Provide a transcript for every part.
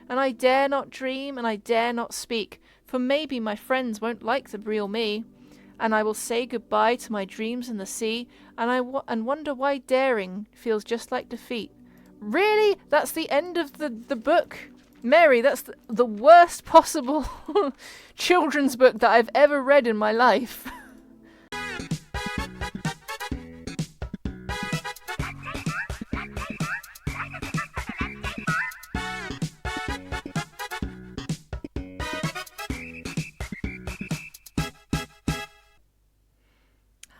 and I dare not dream, and I dare not speak, for maybe my friends won't like the real me, and I will say goodbye to my dreams in the sea, and wonder why daring feels just like defeat. Really? That's the end of the book? Mary, that's the worst possible children's book that I've ever read in my life.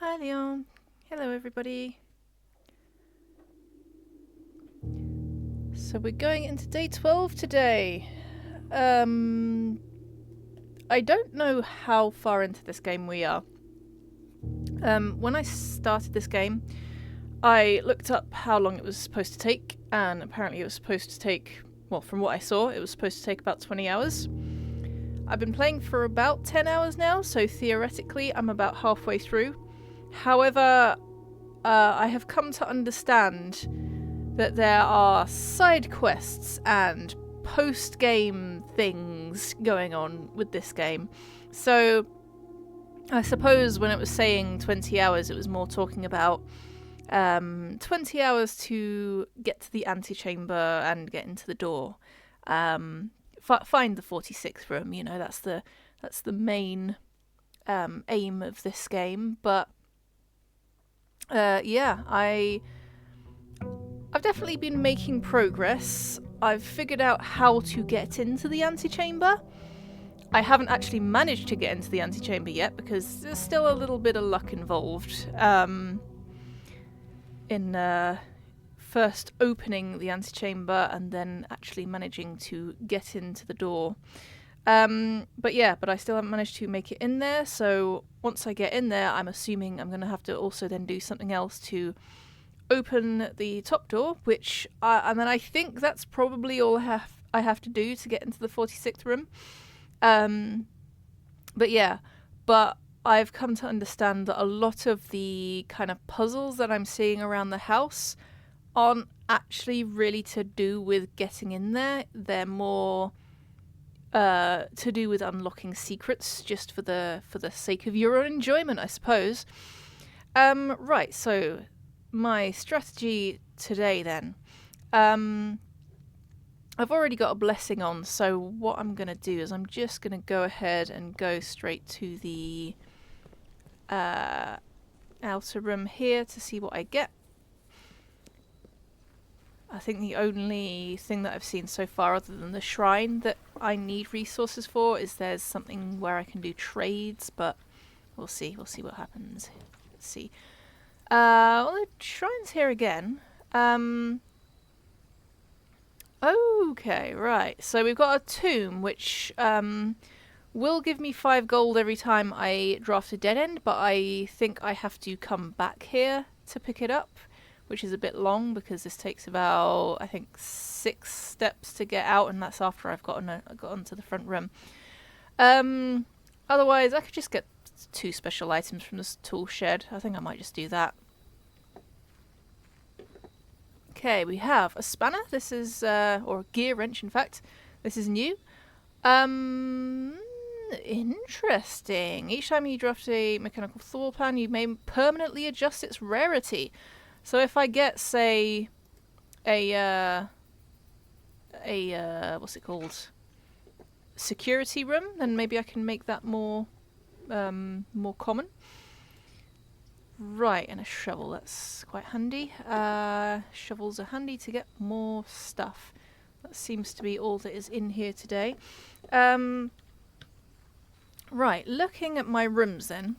Hi, Leon. Hello, everybody. So we're going into day 12 today. I don't know how far into this game we are. When I started this game, I looked up how long it was supposed to take, and apparently it was supposed to take, well, from what I saw, it was supposed to take about 20 hours. I've been playing for about 10 hours now, so theoretically I'm about halfway through. However, I have come to understand that there are side quests and post-game things going on with this game. So I suppose when it was saying 20 hours, it was more talking about 20 hours to get to the antechamber and get into the door. Find the 46th room, you know, that's the main aim of this game. But yeah, I've definitely been making progress. I've figured out how to get into the antechamber. I haven't actually managed to get into the antechamber yet because there's still a little bit of luck involved in first opening the antechamber and then actually managing to get into the door. But I still haven't managed to make it in there, so once I get in there, I'm assuming I'm going to have to also then do something else to open the top door, which and then I think that's probably all I have to do to get into the 46th room. But I've come to understand that a lot of the kind of puzzles that I'm seeing around the house aren't actually really to do with getting in there. They're more to do with unlocking secrets, just for the sake of your own enjoyment, I suppose. Right, so my strategy today then. I've already got a blessing on, so what I'm going to do is I'm just going to go ahead and go straight to the outer room here to see what I get. I think the only thing that I've seen so far, other than the shrine, that I need resources for is there's something where I can do trades, but we'll see. We'll see what happens. Let's see. Well, the shrine's here again. Okay, right. So we've got a tomb, which will give me 5 gold every time I draft a dead end, but I think I have to come back here to pick it up, which is a bit long because this takes about, I think, 6 steps to get out, and that's after I've got onto the front room. Otherwise, I could just get 2 special items from this tool shed. I think I might just do that. Okay, we have a spanner. This is, or a gear wrench, in fact. This is new. Interesting. Each time you draft a mechanical floor plan, you may permanently adjust its rarity. So if I get, say, a what's it called? Security room, then maybe I can make that more common. Right, and a shovel, that's quite handy. Shovels are handy to get more stuff. That seems to be all that is in here today. Right, looking at my rooms then.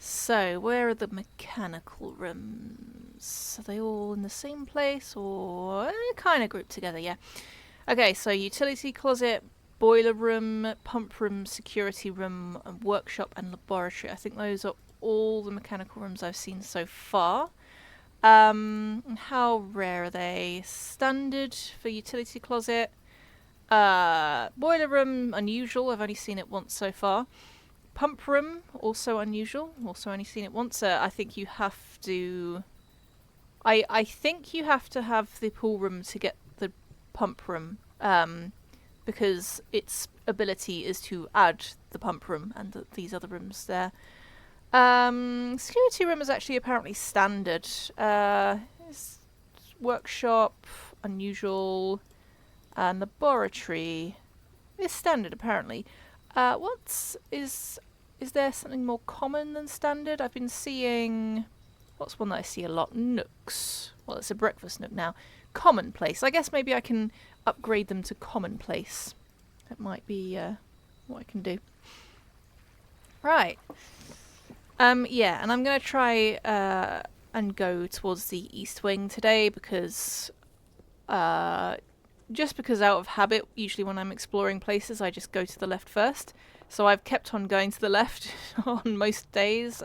So, where are the mechanical rooms? Are they all in the same place, or kind of grouped together? Yeah. Okay, so utility closet, boiler room, pump room, security room, and workshop and laboratory. I think those are all the mechanical rooms I've seen so far. How rare are they? Standard for utility closet. Boiler room, unusual. I've only seen it once so far. Pump room, also unusual. Also only seen it once. I think you have to I think you have to have the pool room to get the pump room, because its ability is to add the pump room and these other rooms there. Security room is actually apparently standard. It's workshop, unusual, and laboratory is standard apparently. Is there something more common than standard? I've been seeing... What's one that I see a lot? Nooks. Well, it's a breakfast nook now. Commonplace. I guess maybe I can upgrade them to commonplace. That might be what I can do. Right. Yeah, and I'm going to try and go towards the east wing today because... just because out of habit, usually when I'm exploring places, I just go to the left first. So I've kept on going to the left on most days.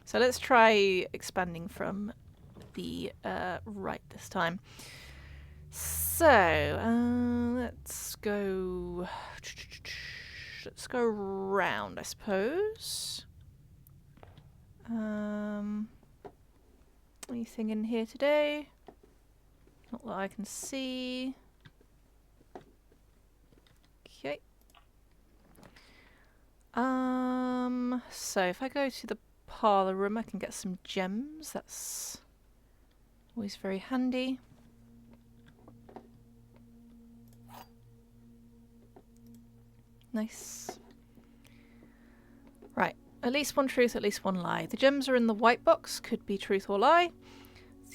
So let's try expanding from the right this time. So let's go round, I suppose. Anything in here today? Not that I can see. Okay. So if I go to the parlour room, I can get some gems. That's always very handy. Nice. Right. At least one truth, at least one lie. The gems are in the white box. Could be truth or lie.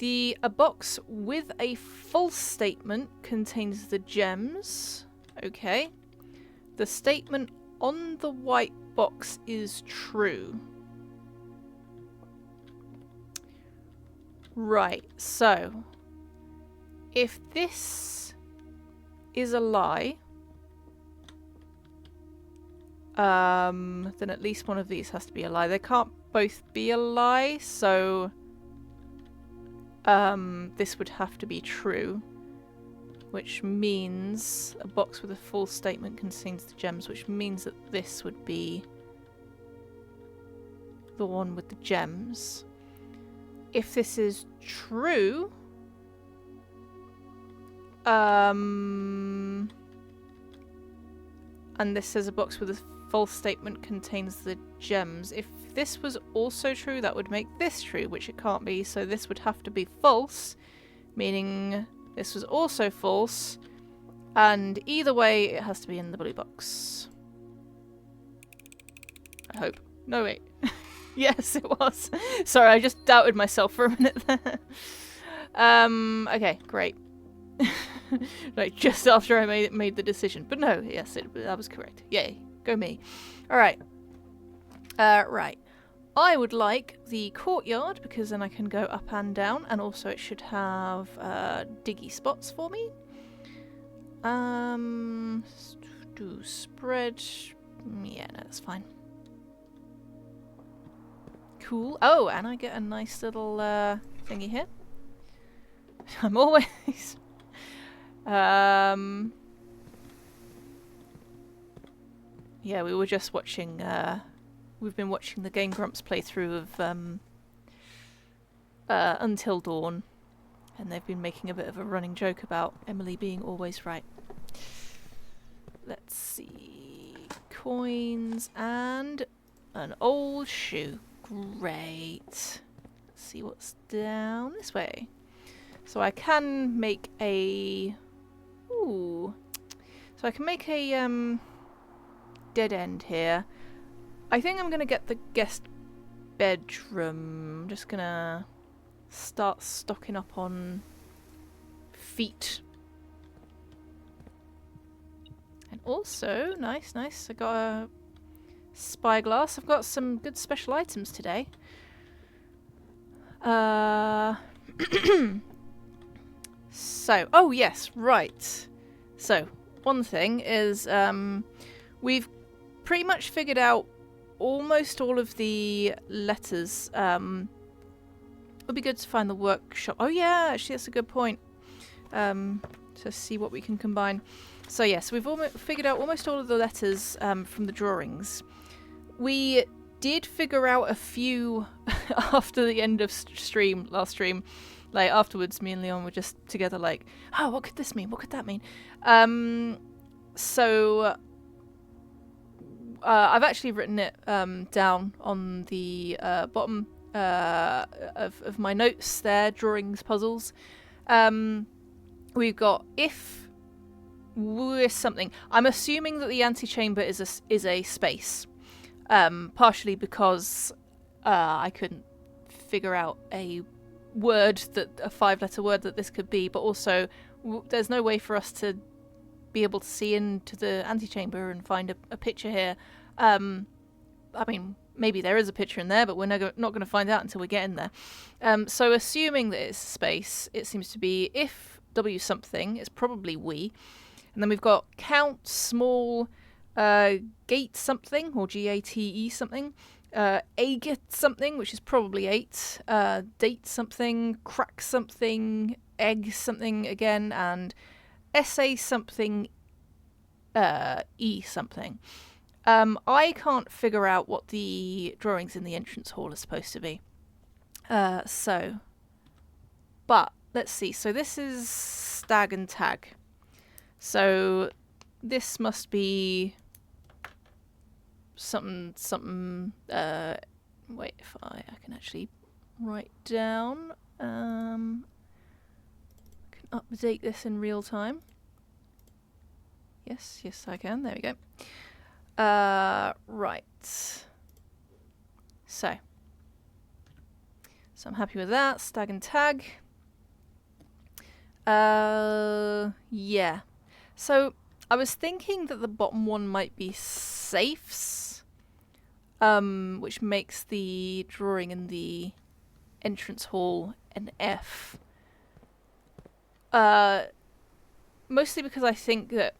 A box with a false statement contains the gems. Okay. The statement on the white box is true. Right, so if this is a lie, then at least one of these has to be a lie. They can't both be a lie, so this would have to be true, which means a box with a false statement contains the gems, which means that this would be the one with the gems. If this is true, and this says a box with a false statement contains the gems. If this was also true, that would make this true, which it can't be, so this would have to be false, meaning this was also false, and either way it has to be in the blue box. I hope. No, wait. Yes, it was. Sorry, I just doubted myself for a minute there. Okay, great. Like, just after I made the decision. But no, yes, that was correct. Yay, go me. Alright. Right. I would like the courtyard, because then I can go up and down, and also it should have diggy spots for me. Do spread. Yeah, no, that's fine. Cool. Oh, and I get a nice little thingy here. I'm always... Yeah, we were just watching... we've been watching the Game Grumps playthrough of Until Dawn. And they've been making a bit of a running joke about Emily being always right. Let's see... Coins and an old shoe. Great. Let's see what's down this way. So I can make a... Ooh. So I can make a dead end here. I think I'm going to get the guest bedroom. I'm just going to start stocking up on feet. And also, nice. I got a spyglass. I've got some good special items today. So, oh yes, right. So, one thing is, we've pretty much figured out almost all of the letters. It would be good to find the workshop. Oh yeah, actually that's a good point. To see what we can combine. So yes, we've figured out almost all of the letters from the drawings. We did figure out a few after the end of last stream. Like, afterwards, me and Leon were just together like, oh, what could this mean? What could that mean? So I've actually written it down on the bottom of my notes there, drawings, puzzles. We've got if with something. I'm assuming that the antechamber is a space, partially because I couldn't figure out a 5-letter word that this could be, but also there's no way for us to be able to see into the antechamber and find a picture here. I mean, maybe there is a picture in there, but we're not going to find out until we get in there. So assuming that it's space, it seems to be if W something, it's probably we. And then we've got count, small, gate something, or GATE something, agate something, which is probably 8, date something, crack something, egg something again, and essay something, E something. I can't figure out what the drawings in the entrance hall are supposed to be. But let's see. So this is stag and tag. So this must be something. Wait, if I can actually write down. Can update this in real time. Yes, I can. There we go. Right. So I'm happy with that. Stag and tag. Yeah. So I was thinking that the bottom one might be safes, which makes the drawing in the entrance hall an F. Mostly because I think that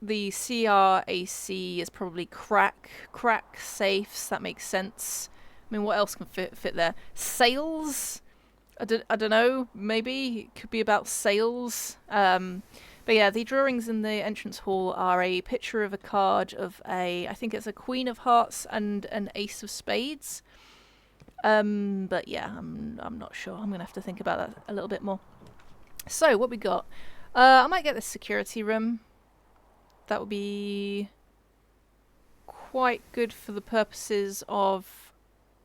the CRAC is probably crack safes. That makes sense. I mean, what else can fit there? Sales? I don't know. Maybe it could be about sales. But yeah, the drawings in the entrance hall are a picture of a card of I think it's a Queen of Hearts and an Ace of Spades. But yeah, I'm not sure. I'm gonna have to think about that a little bit more. So what we got? I might get the security room. That would be quite good for the purposes of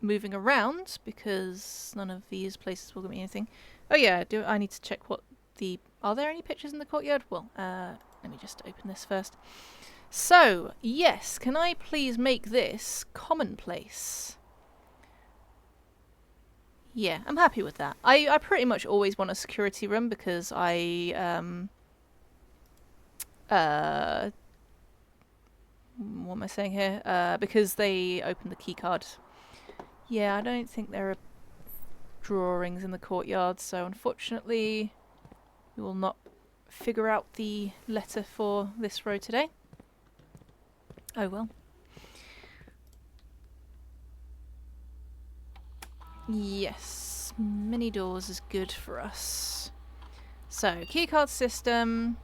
moving around, because none of these places will give me anything. Oh yeah, I need to check are there any pictures in the courtyard? Well, let me just open this first. So, yes, can I please make this commonplace? Yeah, I'm happy with that. I pretty much always want a security room because what am I saying here? Because they open the key card. Yeah, I don't think there are drawings in the courtyard, so unfortunately we will not figure out the letter for this row today. Oh well. Yes, many doors is good for us. So, keycard system.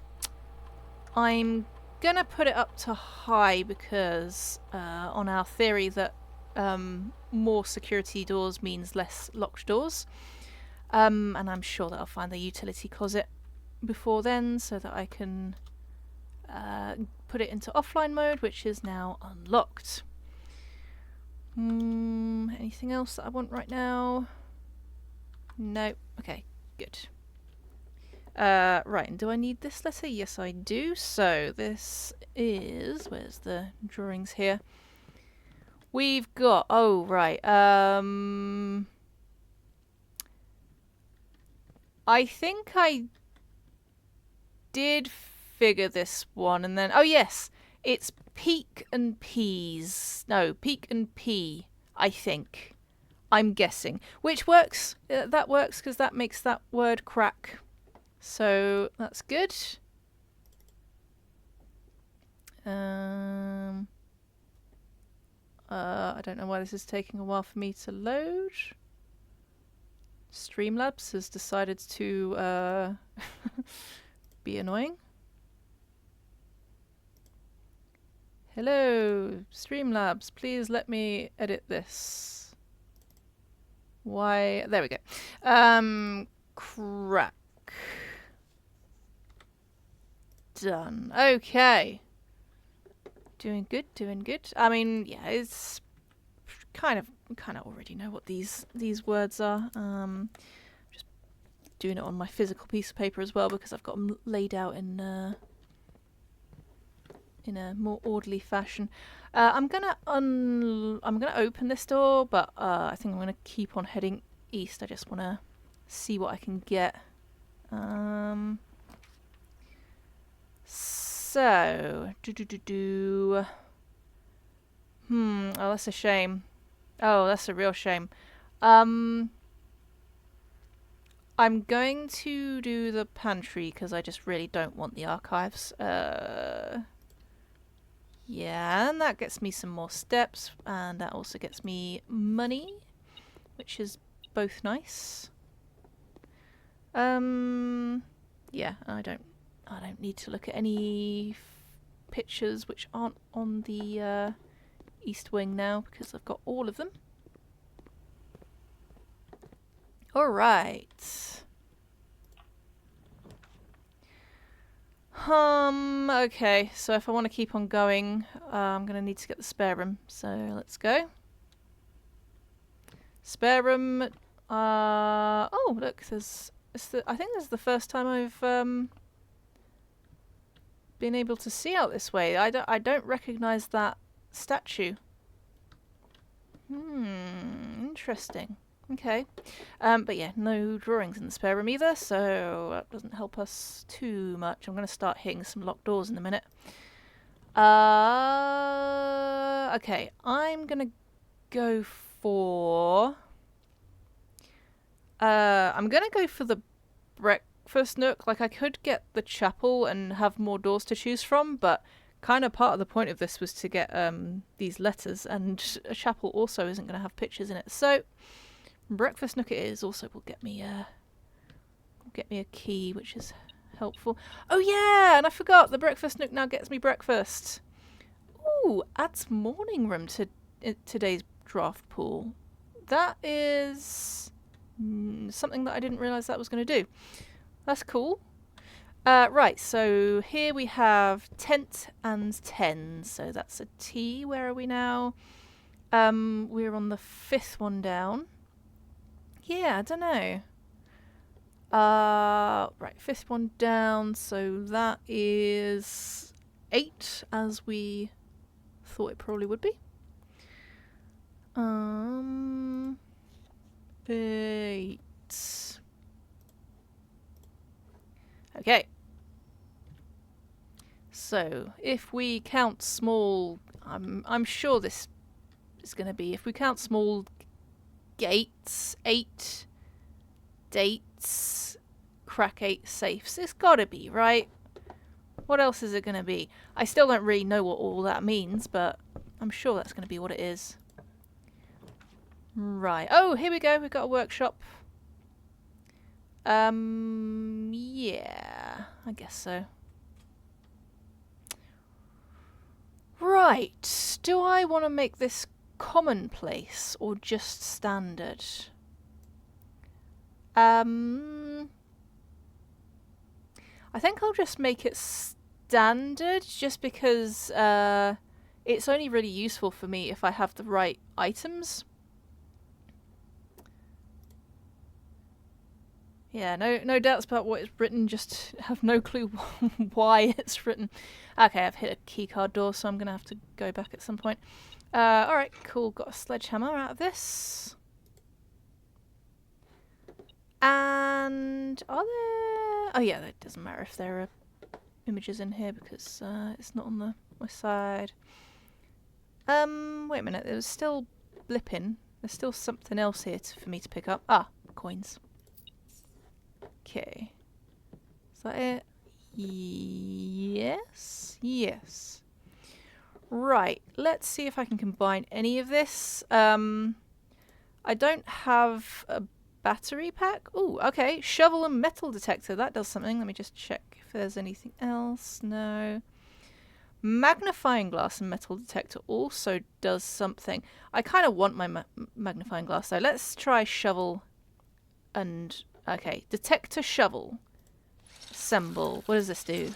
I'm gonna put it up to high because on our theory that more security doors means less locked doors. And I'm sure that I'll find the utility closet before then so that I can put it into offline mode, which is now unlocked. Anything else that I want right now? No. Okay, good. Right, and do I need this letter? Yes, I do. So this is... where's the drawings here? We've got... oh, right. I think I did figure this one, and then... oh, yes! It's Peak and Peas. No, Peak and P, I think. I'm guessing. Which works. That works because that makes that word crack. So that's good. I don't know why this is taking a while for me to load. Streamlabs has decided to be annoying. Hello, Streamlabs, please let me edit this. Why? There we go. Crack. Done. Okay. Doing good, doing good. I mean, yeah, it's kind of already know what these words are. Just doing it on my physical piece of paper as well because I've got them laid out in a more orderly fashion. I'm gonna open this door, but I think I'm gonna keep on heading east. I just wanna see what I can get. So oh, that's a shame. Oh, that's a real shame. I'm going to do the pantry because I just really don't want the archives. Yeah, and that gets me some more steps, and that also gets me money, which is both nice. Yeah, I don't need to look at any pictures which aren't on the East Wing now because I've got all of them. Alright. Okay, so if I want to keep on going, I'm going to need to get the spare room. So let's go. Spare room. Oh, look, I think this is the first time I've been able to see out this way. I don't recognise that statue. Interesting. Okay. But yeah, no drawings in the spare room either, so that doesn't help us too much. I'm going to start hitting some locked doors in a minute. Okay, I'm going to go for... I'm going to go for the breakfast nook. Like, I could get the chapel and have more doors to choose from, but kind of part of the point of this was to get these letters, and a chapel also isn't going to have pictures in it. So... breakfast nook it is. Also will get me a key, which is helpful. Oh yeah, and I forgot, the breakfast nook now gets me breakfast. Ooh, adds morning room to today's draft pool. That is something that I didn't realise that was going to do. That's cool. Right, so here we have tent and 10, so that's a T. Where are we now? We're on the 5th one down. Yeah, I don't know. Right, 5th one down, so that is 8, as we thought it probably would be. 8. Okay. So, if we count small, I'm sure this is going to be, if we count small gates, 8 dates, crack 8 safes. It's gotta be, right? What else is it gonna be? I still don't really know what all that means, but I'm sure that's gonna be what it is. Right. Oh, here we go. We've got a workshop. Yeah, I guess so. Right. Do I want to make this commonplace or just standard? I think I'll just make it standard just because it's only really useful for me if I have the right items. Yeah, no doubts about what it's written, just have no clue why it's written. Okay, I've hit a keycard door, so I'm going to have to go back at some point. Alright, cool, got a sledgehammer out of this. And are there... oh yeah, it doesn't matter if there are images in here because it's not on my side. Wait a minute, there was still blipping. There's still something else here for me to pick up. Ah, coins. Okay. Is that it? Yes. Yes. Right. Let's see if I can combine any of this. I don't have a battery pack. Ooh, okay. Shovel and metal detector. That does something. Let me just check if there's anything else. No. Magnifying glass and metal detector also does something. I kind of want my magnifying glass though. Let's try shovel and Okay, detector shovel. Assemble. What does this do?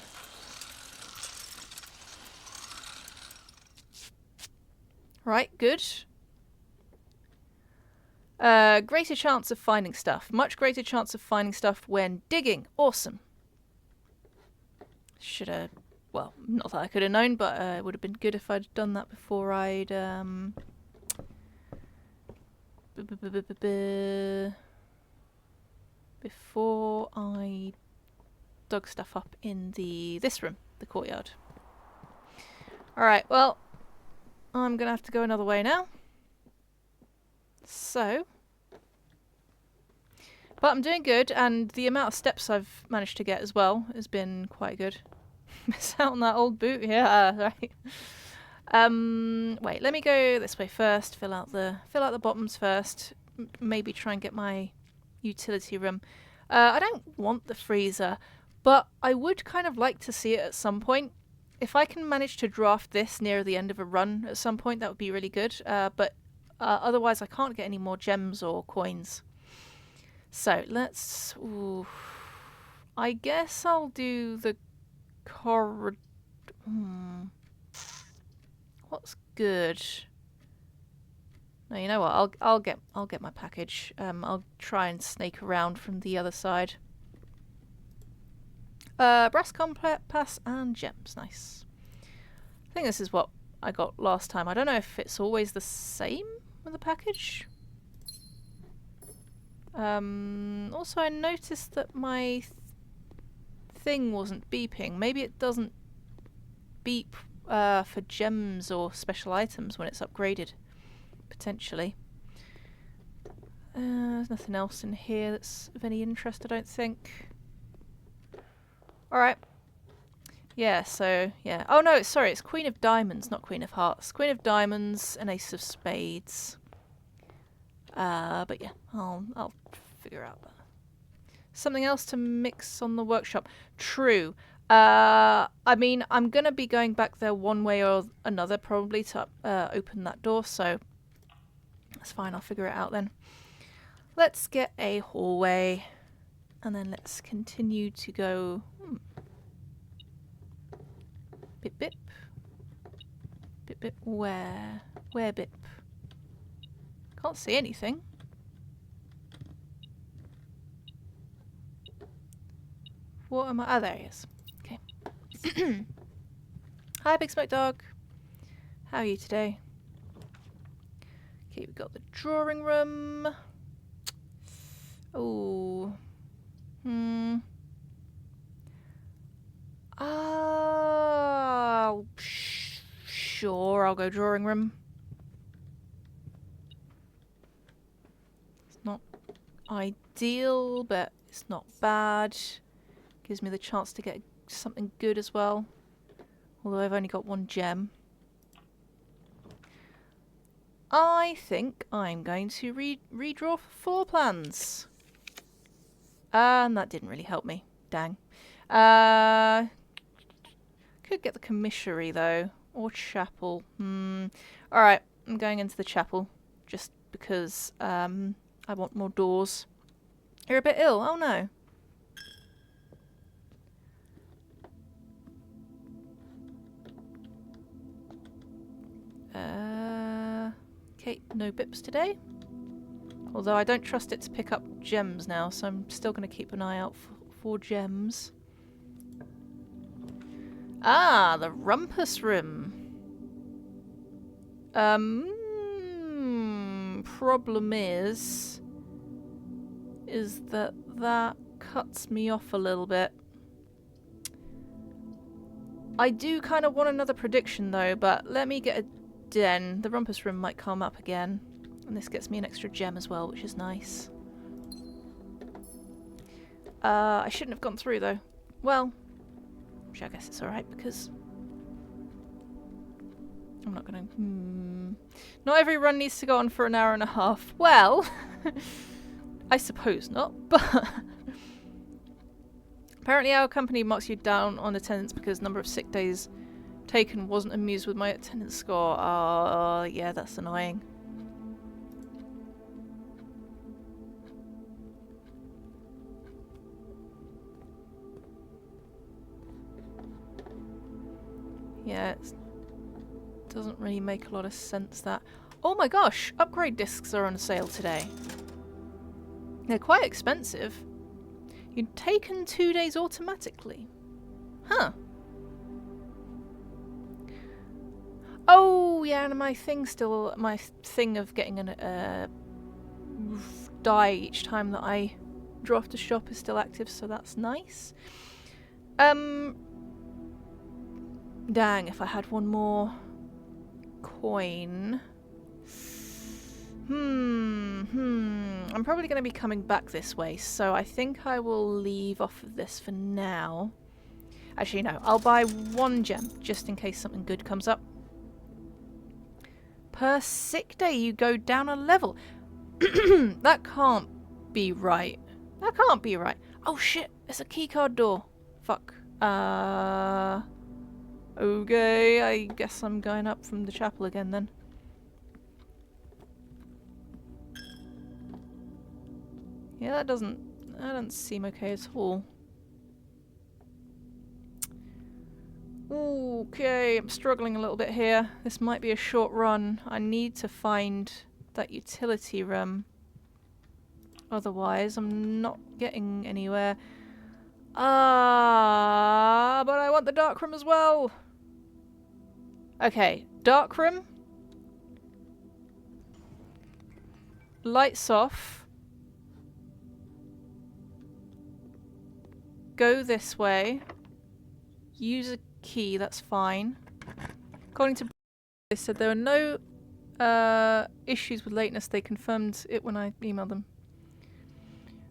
Right, good. Greater chance of finding stuff. Much greater chance of finding stuff when digging. Awesome. Should have... Well, not that I could have known, but it would have been good if I'd done that before I'd... Before I dug stuff up in this room, the courtyard. Alright, well, I'm going to have to go another way now. So... But I'm doing good, and the amount of steps I've managed to get as well has been quite good. Miss out on that old boot? Yeah, right. Wait, let me go this way first. Fill out the bottoms first. Maybe try and get my utility room. I don't want the freezer, but I would kind of like to see it at some point. If I can manage to draft this near the end of a run at some point, that would be really good. But otherwise, I can't get any more gems or coins. So let's... Ooh, I guess I'll do the corridor... What's good? No, you know what? I'll get my package. I'll try and snake around from the other side. Brass compass and gems. Nice. I think this is what I got last time. I don't know if it's always the same with the package. Also, I noticed that my thing wasn't beeping. Maybe it doesn't beep for gems or special items when it's upgraded. Potentially. There's nothing else in here that's of any interest, I don't think. Alright. Yeah, so, yeah. Oh no, sorry, it's Queen of Diamonds, not Queen of Hearts. Queen of Diamonds and Ace of Spades. But yeah, I'll figure out that. Something else to mix on the workshop. True. I mean, I'm gonna be going back there one way or another probably to open that door, so that's fine, I'll figure it out then. Let's get a hallway, and then let's continue to go... Bip bip. Bip bip. Where? Where bip? Can't see anything. What am I? Oh, there he is. Okay. Hi, Big Smoke Dog. How are you today? Okay, we've got the drawing room. Oh. Sure, I'll go drawing room. It's not ideal, but it's not bad. Gives me the chance to get something good as well. Although I've only got one gem. I think I'm going to redraw floor plans. And that didn't really help me. Dang. Could get the commissary though. Or chapel. Alright, I'm going into the chapel. Just because I want more doors. You're a bit ill. Oh no. Okay, no bips today. Although I don't trust it to pick up gems now, so I'm still going to keep an eye out for gems. Ah, the rumpus room. Problem is that cuts me off a little bit. I do kind of want another prediction though, but let me get a den. The rumpus room might come up again. And this gets me an extra gem as well, which is nice. I shouldn't have gone through though. Well, which I guess it's alright because I'm not gonna... Not every run needs to go on for an hour and a half. Well, I suppose not, but... Apparently our company marks you down on attendance because number of sick days taken wasn't amused with my attendance score. Yeah, that's annoying. Yeah, it doesn't really make a lot of sense that... Oh my gosh! Upgrade discs are on sale today. They're quite expensive. You'd taken 2 days automatically. Huh. Oh, yeah, and my thing of getting a die each time that I draft a shop is still active, so that's nice. Dang, if I had one more coin. I'm probably going to be coming back this way, so I think I will leave off of this for now. Actually, no, I'll buy 1 gem, just in case something good comes up. Per sick day, you go down a level. That can't be right. That can't be right. Oh shit, it's a keycard door. Fuck. Okay, I guess I'm going up from the chapel again then. Yeah, that doesn't seem okay at all. Okay, I'm struggling a little bit here. This might be a short run. I need to find that utility room. Otherwise, I'm not getting anywhere. But I want the dark room as well. Okay, dark room. Lights off. Go this way. Use a key, that's fine. According to... They said there were no issues with lateness. They confirmed it when I emailed them.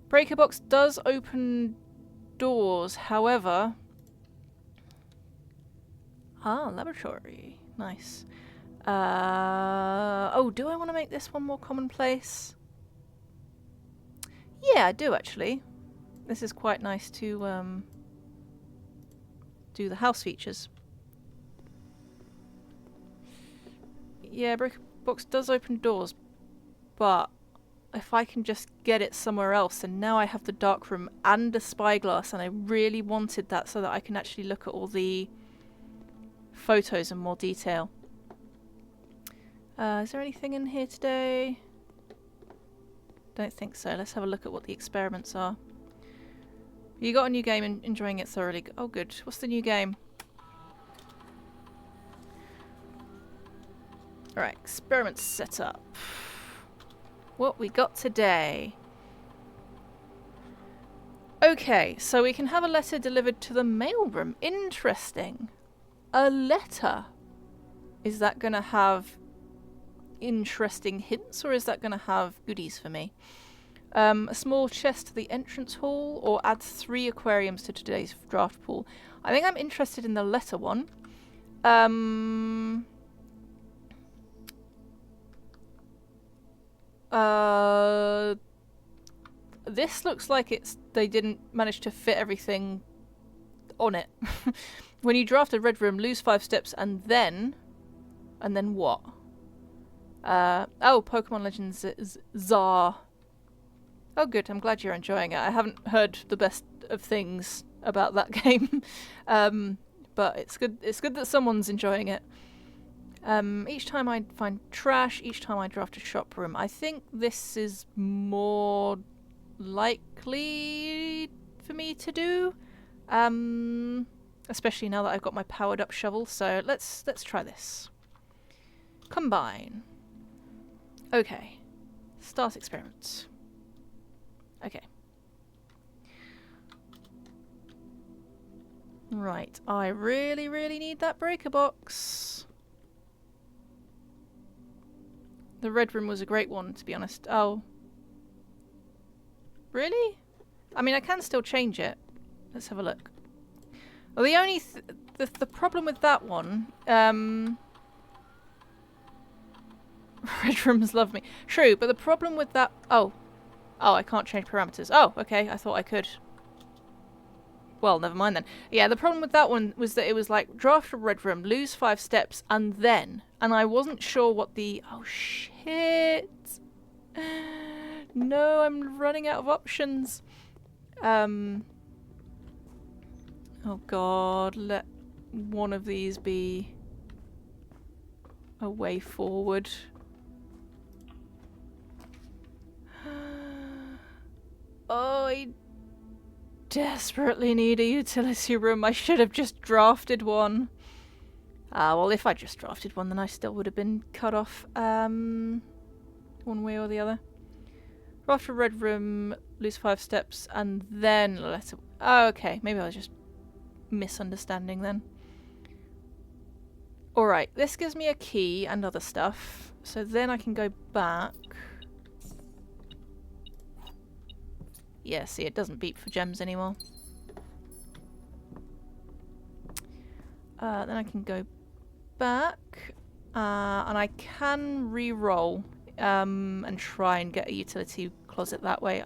Breaker box does open doors, however... Ah, laboratory. Nice. Oh, do I want to make this one more commonplace? Yeah, I do actually. This is quite nice to do the house features. Yeah, breaker box does open doors, but if I can just get it somewhere else, and now I have the dark room and a spyglass, and I really wanted that so that I can actually look at all the photos in more detail. Is there anything in here today? Don't think so. Let's have a look at what the experiments are. You got a new game and enjoying it thoroughly. Oh good. What's the new game? Alright, experiment set up. What we got today? Okay, so we can have a letter delivered to the mailroom. Interesting. A letter. Is that going to have interesting hints, or is that going to have goodies for me? A small chest to the entrance hall, or add 3 aquariums to today's draft pool. I think I'm interested in the letter one. This looks like they didn't manage to fit everything on it. When you draft a red room, lose 5 steps, and then what? Oh, Pokemon Legends Czar. Oh good, I'm glad you're enjoying it. I haven't heard the best of things about that game. But it's good that someone's enjoying it. Each time I find trash, each time I draft a shop room. I think this is more likely for me to do. Especially now that I've got my powered up shovel, so let's try this. Combine. Okay. Start experiment. Okay. Right, I really, really need that breaker box. The red room was a great one, to be honest. Oh. Really? I mean, I can still change it. Let's have a look. Well, the only the problem with that one, red rooms love me. True, but the problem with that, oh, I can't change parameters. Oh, okay, I thought I could. Well, never mind then. Yeah, the problem with that one was that it was like draft a red room, lose 5 steps, and I wasn't sure what the, oh shit. No, I'm running out of options. Oh god, one of these be a way forward. Oh, I desperately need a utility room. I should have just drafted one. Well, if I just drafted one, then I still would have been cut off one way or the other. Draft a red room, lose 5 steps, and then let it... Oh, okay, maybe I was just misunderstanding then. Alright, this gives me a key and other stuff, so then I can go back. Yeah, see, it doesn't beep for gems anymore. Then I can go back, and I can re-roll and try and get a utility closet that way.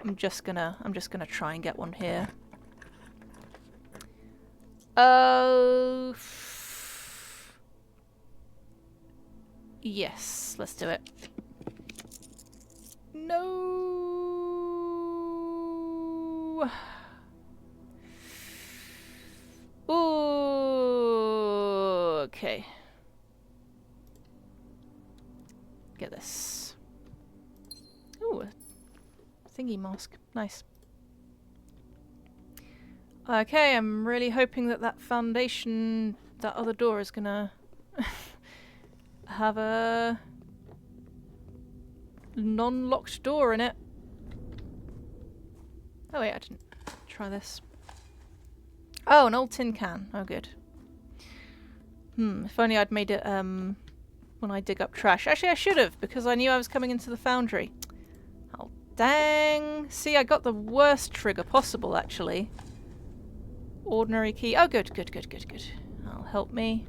I'm just gonna try and get one here. Yes, let's do it. No. Ooh, okay. Get this. Ooh, a thingy mask. Nice. Okay, I'm really hoping that that foundation, that other door is gonna have a non-locked door in it. Oh wait, I didn't try this. Oh, an old tin can. Oh, good. If only I'd made it, when I dig up trash. Actually, I should have, because I knew I was coming into the foundry. Oh, dang. See, I got the worst trigger possible, actually. Ordinary key. Oh, good, good, good, good, good. That'll help me.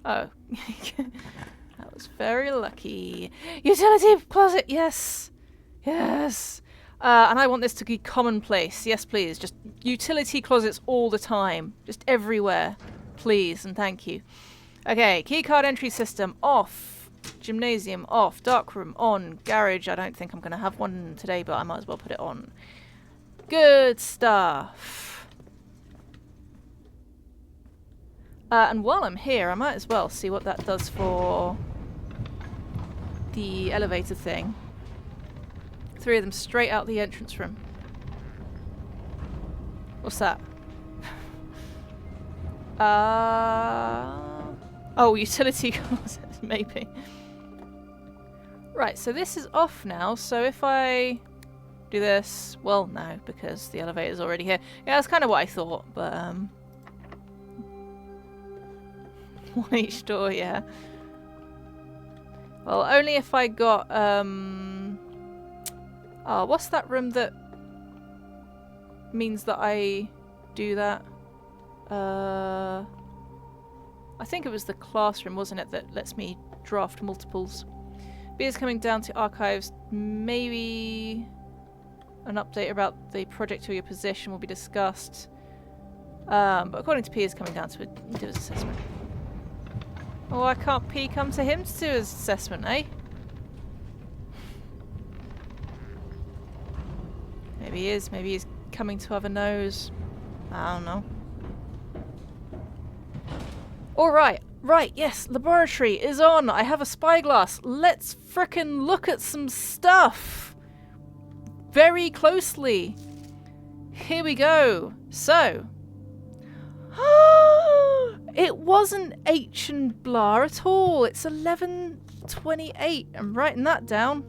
Oh. That was very lucky. Utility closet, yes! Yes! And I want this to be commonplace. Yes, please. Just utility closets all the time. Just everywhere. Please and thank you. Okay, keycard entry system off. Gymnasium off. Darkroom on. Garage. I don't think I'm going to have one today, but I might as well put it on. Good stuff. And while I'm here, I might as well see what that does for the elevator thing. 3 of them straight out the entrance room. What's that? Oh, utility closet, maybe. Right, so this is off now, so if I do this... Well, no, because the elevator's already here. Yeah, that's kind of what I thought, but, one each door, yeah. Well, only if I got, Oh, what's that room that means that I do that? I think it was the classroom, wasn't it, that lets me draft multiples. B is coming down to archives. Maybe an update about the project or your position will be discussed. But according to P is coming down to do his assessment. Oh, why can't P come to him to do his assessment, eh? Maybe he is. Maybe he's coming to have a nose. I don't know. Alright. Right, yes. Laboratory is on. I have a spyglass. Let's frickin' look at some stuff. Very closely. Here we go. So. It wasn't H and blah at all. It's 11:28. I'm writing that down.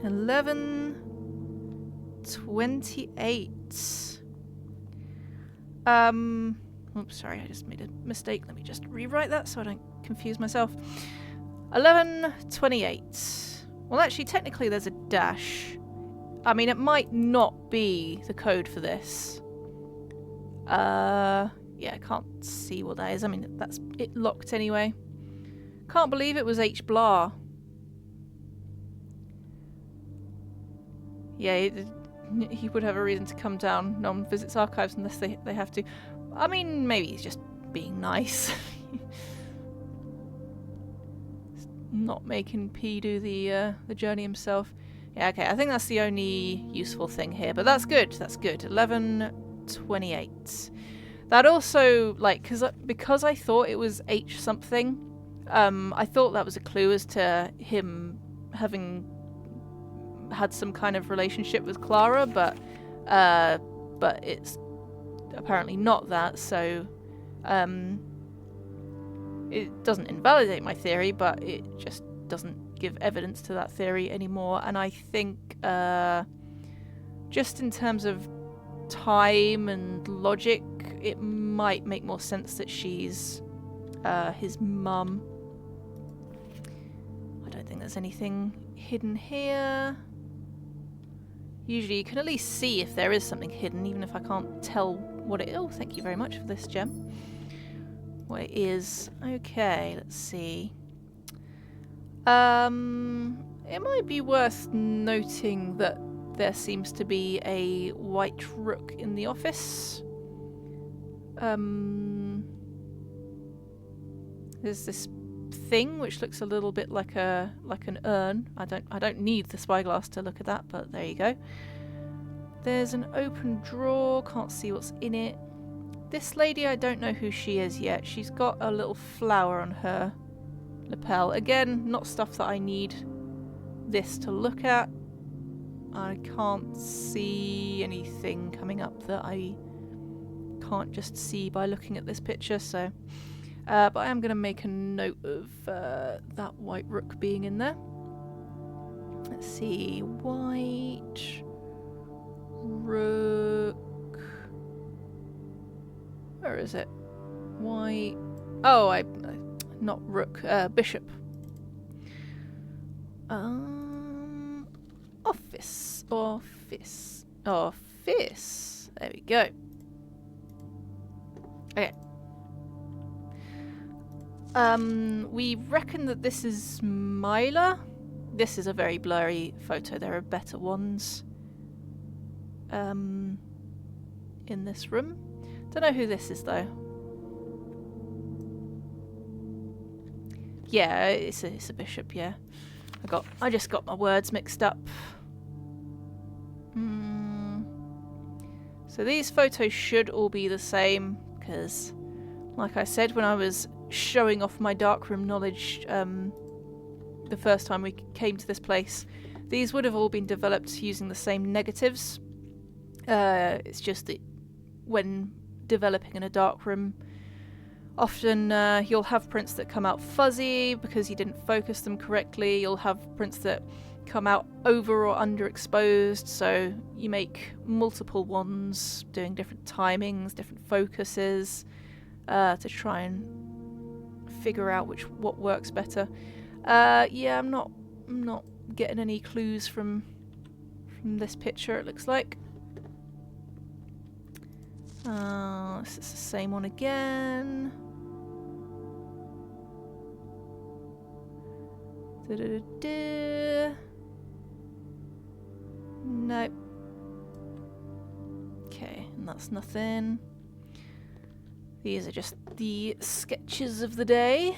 11:28. Oops, sorry, I just made a mistake. Let me just rewrite that so I don't confuse myself. 11:28. Well, actually, technically there's a dash. I mean, it might not be the code for this. Yeah, I can't see what that is. I mean, that's it locked anyway. Can't believe it was H blah. Yeah, he would have a reason to come down. No one visits archives unless they have to. I mean, maybe he's just being nice. Not making P do the journey himself. Yeah, okay, I think that's the only useful thing here, but that's good, that's good. 11:28. That also, like, because I thought it was H something, I thought that was a clue as to him having had some kind of relationship with Clara, but it's apparently not that, so it doesn't invalidate my theory, but it just doesn't give evidence to that theory anymore. And I think just in terms of time and logic, it might make more sense that she's his mum. I don't think there's anything hidden here. Usually you can at least see if there is something hidden, even if I can't tell what it is. Oh, thank you very much for this gem. What it is. Okay, let's see. It might be worth noting that there seems to be a white rook in the office. There's this thing which looks a little bit like an urn. I don't need the spyglass to look at that, but there you go. There's an open drawer, can't see what's in it. This lady, I don't know who she is yet. She's got a little flower on her lapel. Again, not stuff that I need this to look at. I can't see anything coming up that I can't just see by looking at this picture, so but I am going to make a note of that white rook being in there. Let's see, white rook. Where is it? White. Oh, not rook. Bishop. Office. There we go. Okay. We reckon that this is Myla. This is a very blurry photo. There are better ones in this room. Don't know who this is though. Yeah, it's a bishop, yeah. I just got my words mixed up. So these photos should all be the same, because like I said, when I was showing off my darkroom knowledge the first time we came to this place, these would have all been developed using the same negatives. It's just that when developing in a darkroom, often you'll have prints that come out fuzzy because you didn't focus them correctly. You'll have prints that come out over or underexposed, so you make multiple ones doing different timings, different focuses to try and figure out what works better. Yeah, I'm not getting any clues from this picture, it looks like. This is the same one again. Nope. Okay, and that's nothing. These are just the sketches of the day.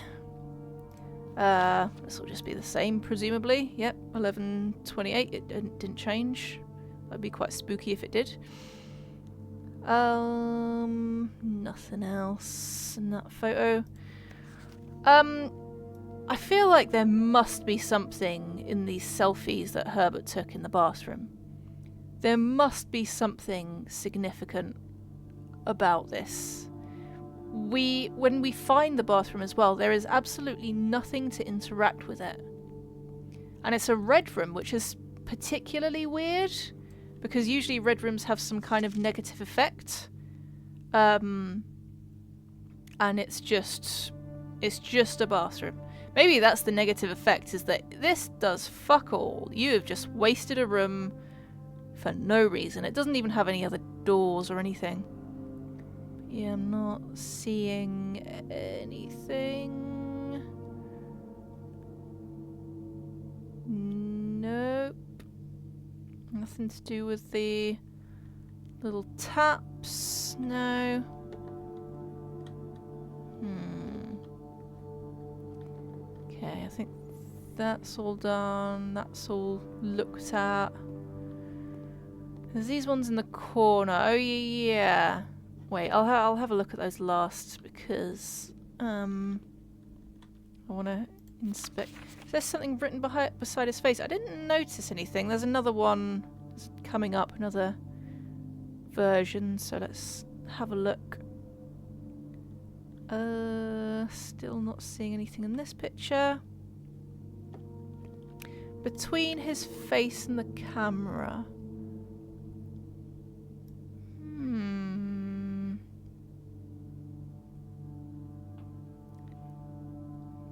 This will just be the same, presumably. Yep, 11:28. It didn't change. That'd be quite spooky if it did. Nothing else in that photo. I feel like there must be something in these selfies that Herbert took in the bathroom. There must be something significant about this. When we find the bathroom as well, there is absolutely nothing to interact with it. And it's a red room, which is particularly weird, because usually red rooms have some kind of negative effect. And it's just a bathroom. Maybe that's the negative effect, is that this does fuck all. You have just wasted a room for no reason. It doesn't even have any other doors or anything. Yeah, I'm not seeing anything. Nope. Nothing to do with the little taps. No. Okay, I think That's all done. That's all looked at. There's these ones in the corner. Oh yeah. Wait, I'll have a look at those last because I want to inspect. Is there something written beside his face? I didn't notice anything. There's another one coming up, another version. So let's have a look. Still not seeing anything in this picture. Between his face and the camera.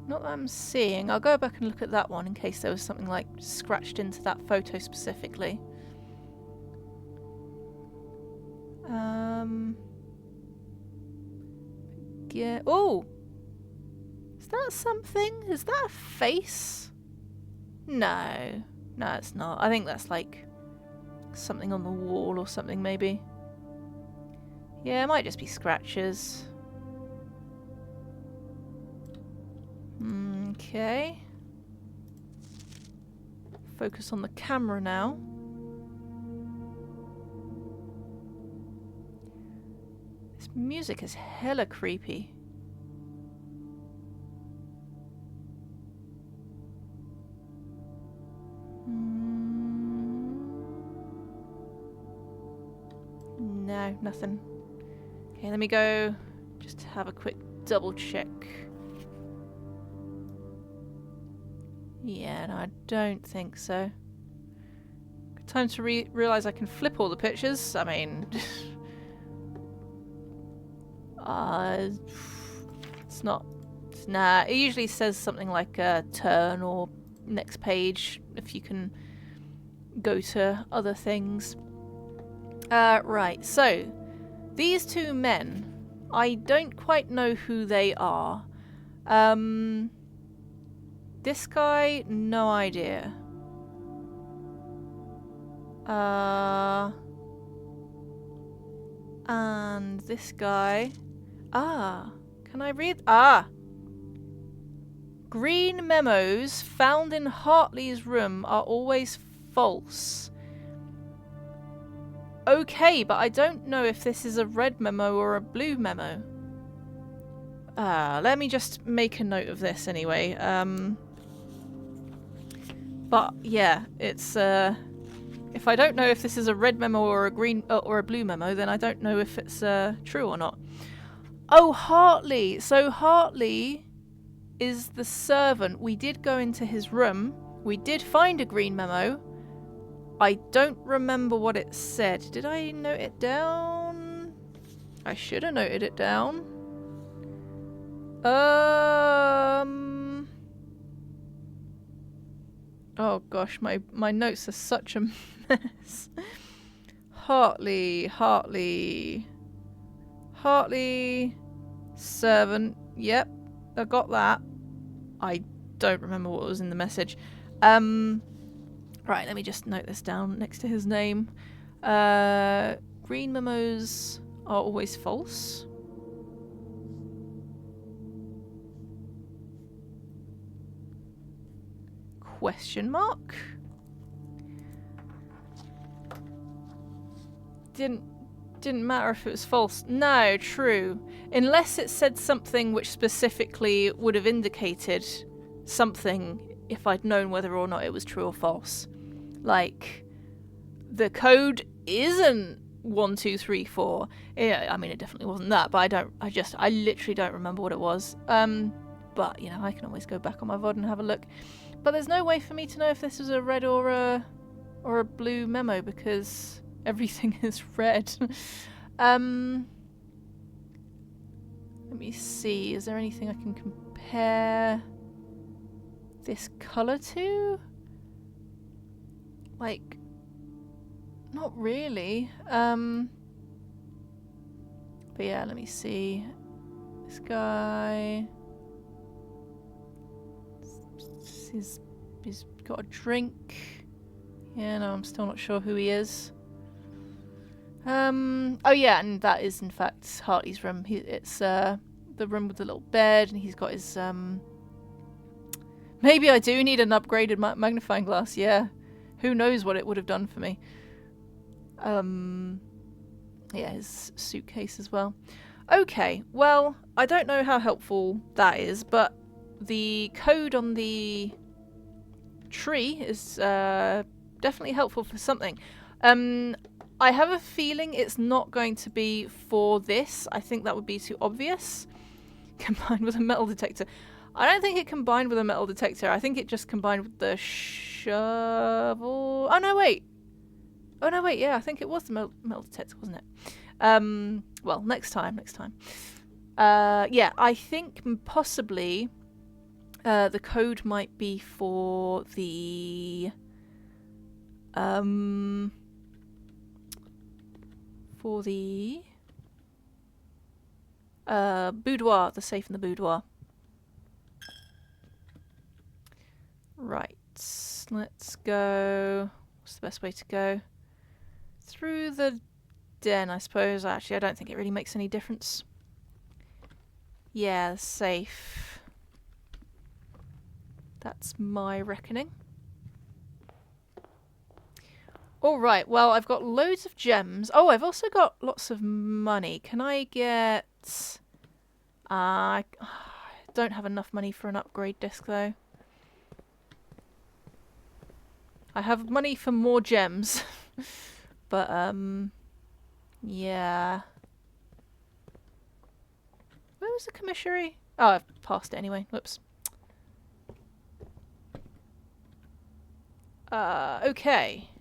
Not that I'm seeing. I'll go back and look at that one in case there was something like scratched into that photo specifically. Yeah. Oh! Is that something? Is that a face? No. No, it's not. I think that's like something on the wall or something maybe. Yeah, it might just be scratches. Okay. Focus on the camera now. This music is hella creepy. No, nothing. Okay, let me go just have a quick double check. Yeah, no, I don't think so. Good time to realise I can flip all the pictures. I mean... it's not... Nah, it usually says something like turn or next page if you can go to other things. Right, so... These two men, I don't quite know who they are. This guy, no idea. And this guy... can I read? Green memos found in Hartley's room are always false. Okay, but I don't know if this is a red memo or a blue memo. Let me just make a note of this anyway. But yeah, it's if I don't know if this is a red memo or a green or a blue memo, then I don't know if it's true or not. Oh, Hartley. So Hartley is the servant. We did go into his room. We did find a green memo. I don't remember what it said. Did I note it down? I should have noted it down. Oh gosh, my notes are such a mess. Hartley, servant. Yep, I got that. I don't remember what was in the message. Right, let me just note this down next to his name. Green memos are always false. Question mark? Didn't matter if it was false. No, true. Unless it said something which specifically would have indicated something if I'd known whether or not it was true or false. Like, the code isn't 1, 2, 3, 4. Yeah, I mean, it definitely wasn't that, but I literally don't remember what it was. But, you know, I can always go back on my VOD and have a look. But there's no way for me to know if this was a red or a blue memo because everything is red. Let me see. Is there anything I can compare this colour to? Like, not really. But yeah, let me see. This guy... He's got a drink. Yeah, no, I'm still not sure who he is. Oh yeah, and that is in fact Hartley's room. It's the room with the little bed, and he's got his Maybe I do need an upgraded magnifying glass, yeah. Who knows what it would have done for me. Yeah, his suitcase as well. Okay, well, I don't know how helpful that is, but the code on the tree is definitely helpful for something. I have a feeling it's not going to be for this. I think that would be too obvious. Combined with a metal detector. I don't think it combined with a metal detector. I think it just combined with the shovel. Oh no, wait. Oh no, wait. Yeah, I think it was the metal detector, wasn't it? Well, next time. Yeah, I think possibly the code might be for the boudoir, the safe in the boudoir. Right, let's go. What's the best way to go? Through the den, I suppose. Actually, I don't think it really makes any difference. Yeah, safe. That's my reckoning. Alright, well, I've got loads of gems. Oh, I've also got lots of money. Can I get... I don't have enough money for an upgrade disc, though. I have money for more gems. But, yeah. Where was the commissary? Oh, I've passed it anyway. Whoops. Okay.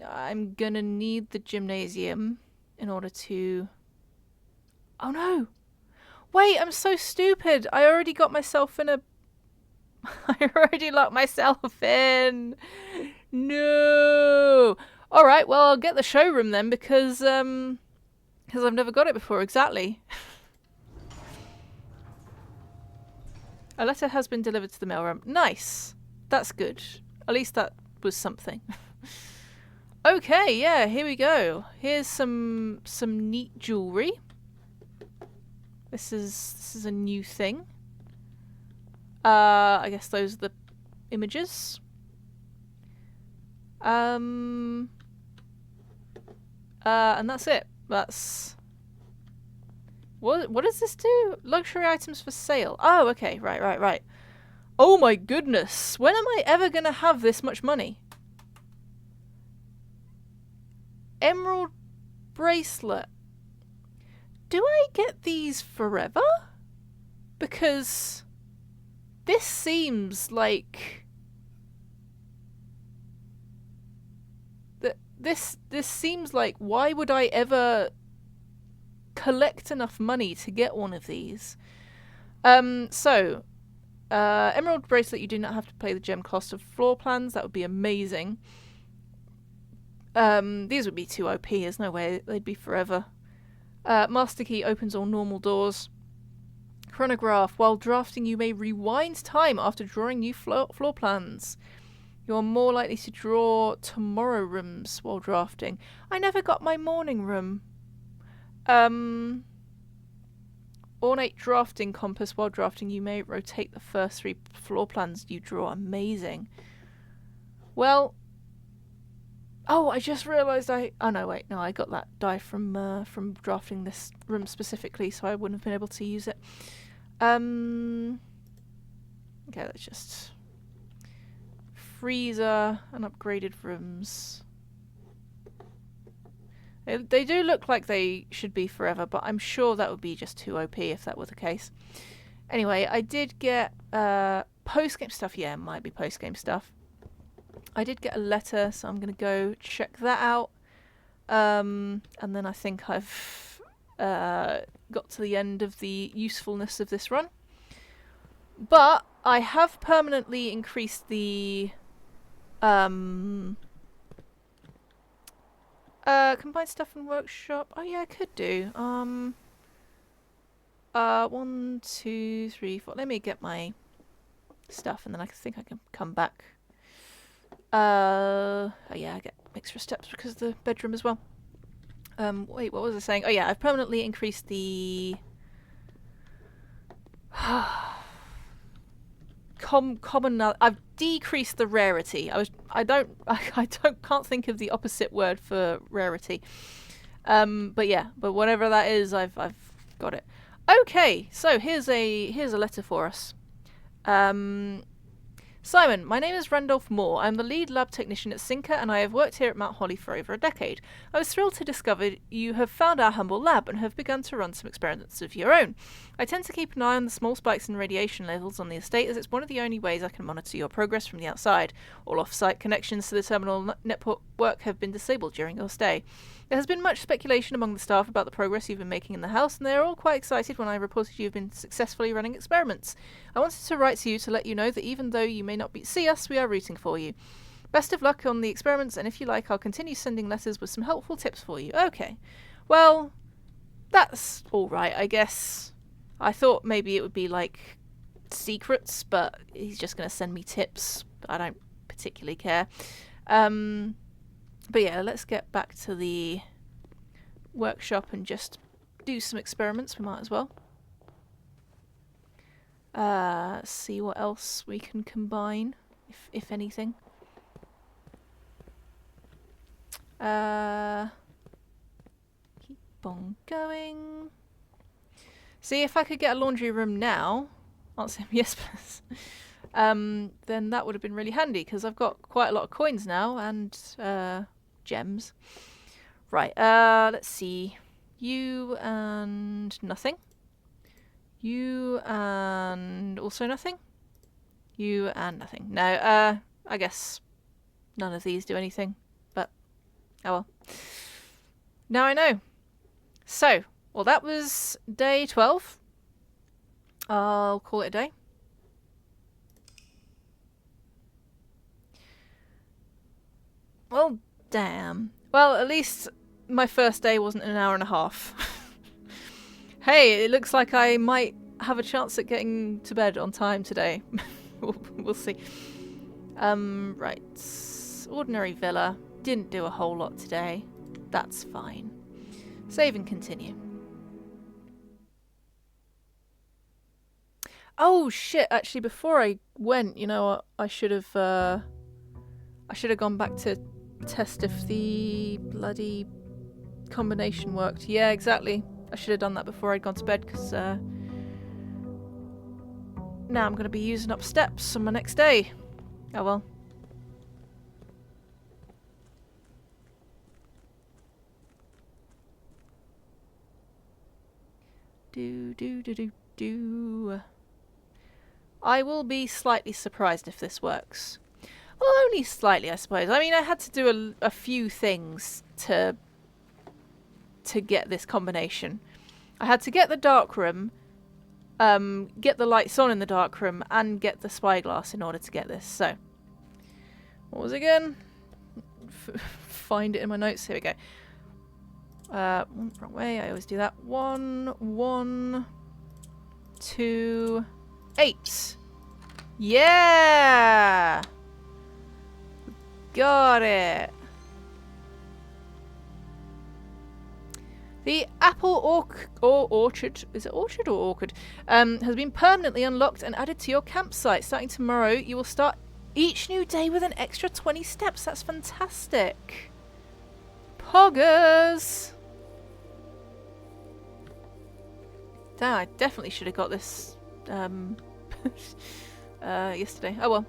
I'm gonna need the gymnasium in order to... Oh no! Wait, I'm so stupid! I already got myself in a... I already locked myself in! No! Alright, well, I'll get the showroom then, because I've never got it before, exactly. A letter has been delivered to the mailroom. Nice! That's good. At least that was something. Okay, yeah, here we go. Here's some neat jewelry. This is a new thing. I guess those are the images. And that's it. That's... What does this do? Luxury items for sale. Oh, okay. Right. Oh my goodness. When am I ever gonna have this much money? Emerald bracelet. Do I get these forever? Because this seems like... This seems like, why would I ever collect enough money to get one of these? Emerald bracelet, you do not have to pay the gem cost of floor plans. That would be amazing. These would be too OP. There's no way they'd be forever. Master key opens all normal doors. Chronograph. While drafting, you may rewind time after drawing new floor plans. You're more likely to draw tomorrow rooms while drafting. I never got my morning room. Ornate drafting compass. While drafting, you may rotate the first 3 floor plans you draw. Amazing. Well... Oh, I just realised I... Oh, no, wait. No, I got that die from drafting this room specifically, so I wouldn't have been able to use it. Okay, let's just... Freezer and upgraded rooms. They do look like they should be forever, but I'm sure that would be just too OP if that were the case. Anyway, I did get post-game stuff. Yeah, it might be post-game stuff. I did get a letter, so I'm going to go check that out. And then I think I've got to the end of the usefulness of this run. But I have permanently increased the... combine stuff and workshop. Oh yeah, I could do. 1, 2, 3, 4. Let me get my stuff, and then I think I can come back. Oh yeah, extra steps because of the bedroom as well. Wait, what was I saying? Oh yeah, I've permanently increased the I've decreased the rarity. Can't think of the opposite word for rarity. But yeah, but whatever that is, I've got it. Okay, so here's a letter for us. Simon, my name is Randolph Moore. I'm the lead lab technician at Sinker, and I have worked here at Mount Holly for over a decade. I was thrilled to discover you have found our humble lab and have begun to run some experiments of your own. I tend to keep an eye on the small spikes in radiation levels on the estate, as it's one of the only ways I can monitor your progress from the outside. All off-site connections to the terminal network have been disabled during your stay. There has been much speculation among the staff about the progress you've been making in the house, and they are all quite excited when I reported you've been successfully running experiments. I wanted to write to you to let you know that even though you may not see us, we are rooting for you. Best of luck on the experiments, and if you like, I'll continue sending letters with some helpful tips for you. Okay. Well, that's alright, I guess. I thought maybe it would be like secrets, but he's just going to send me tips. I don't particularly care. But yeah, let's get back to the workshop and just do some experiments. We might as well. See what else we can combine, if anything. Keep on going. See, if I could get a laundry room now, answer him yes, please. Then that would have been really handy, because I've got quite a lot of coins now, and gems. Right, let's see. You and nothing. You and also nothing. You and nothing. No, I guess none of these do anything, but oh well. Now I know. So, well, that was day 12. I'll call it a day. Well, damn. Well, at least my first day wasn't an hour and a half. Hey, it looks like I might have a chance at getting to bed on time today. We'll see. Right. Ordinary villa. Didn't do a whole lot today. That's fine. Save and continue. Oh shit, actually before I went, you know what, I should have gone back to test if the bloody combination worked. Yeah, exactly. I should have done that before I'd gone to bed, because now I'm going to be using up steps on my next day. Oh well. Do. I will be slightly surprised if this works. Well, only slightly, I suppose. I mean, I had to do a few things to get this combination. I had to get the dark room, get the lights on in the dark room, and get the spyglass in order to get this. So, what was it again? Find it in my notes. Here we go. Wrong way. I always do that. 1, 2, 8. Yeah! Got it. The apple orchard, is it orchard or orchid, has been permanently unlocked and added to your campsite. Starting tomorrow, you will start each new day with an extra 20 steps. That's fantastic. Poggers! Damn, I definitely should have got this yesterday. Oh well.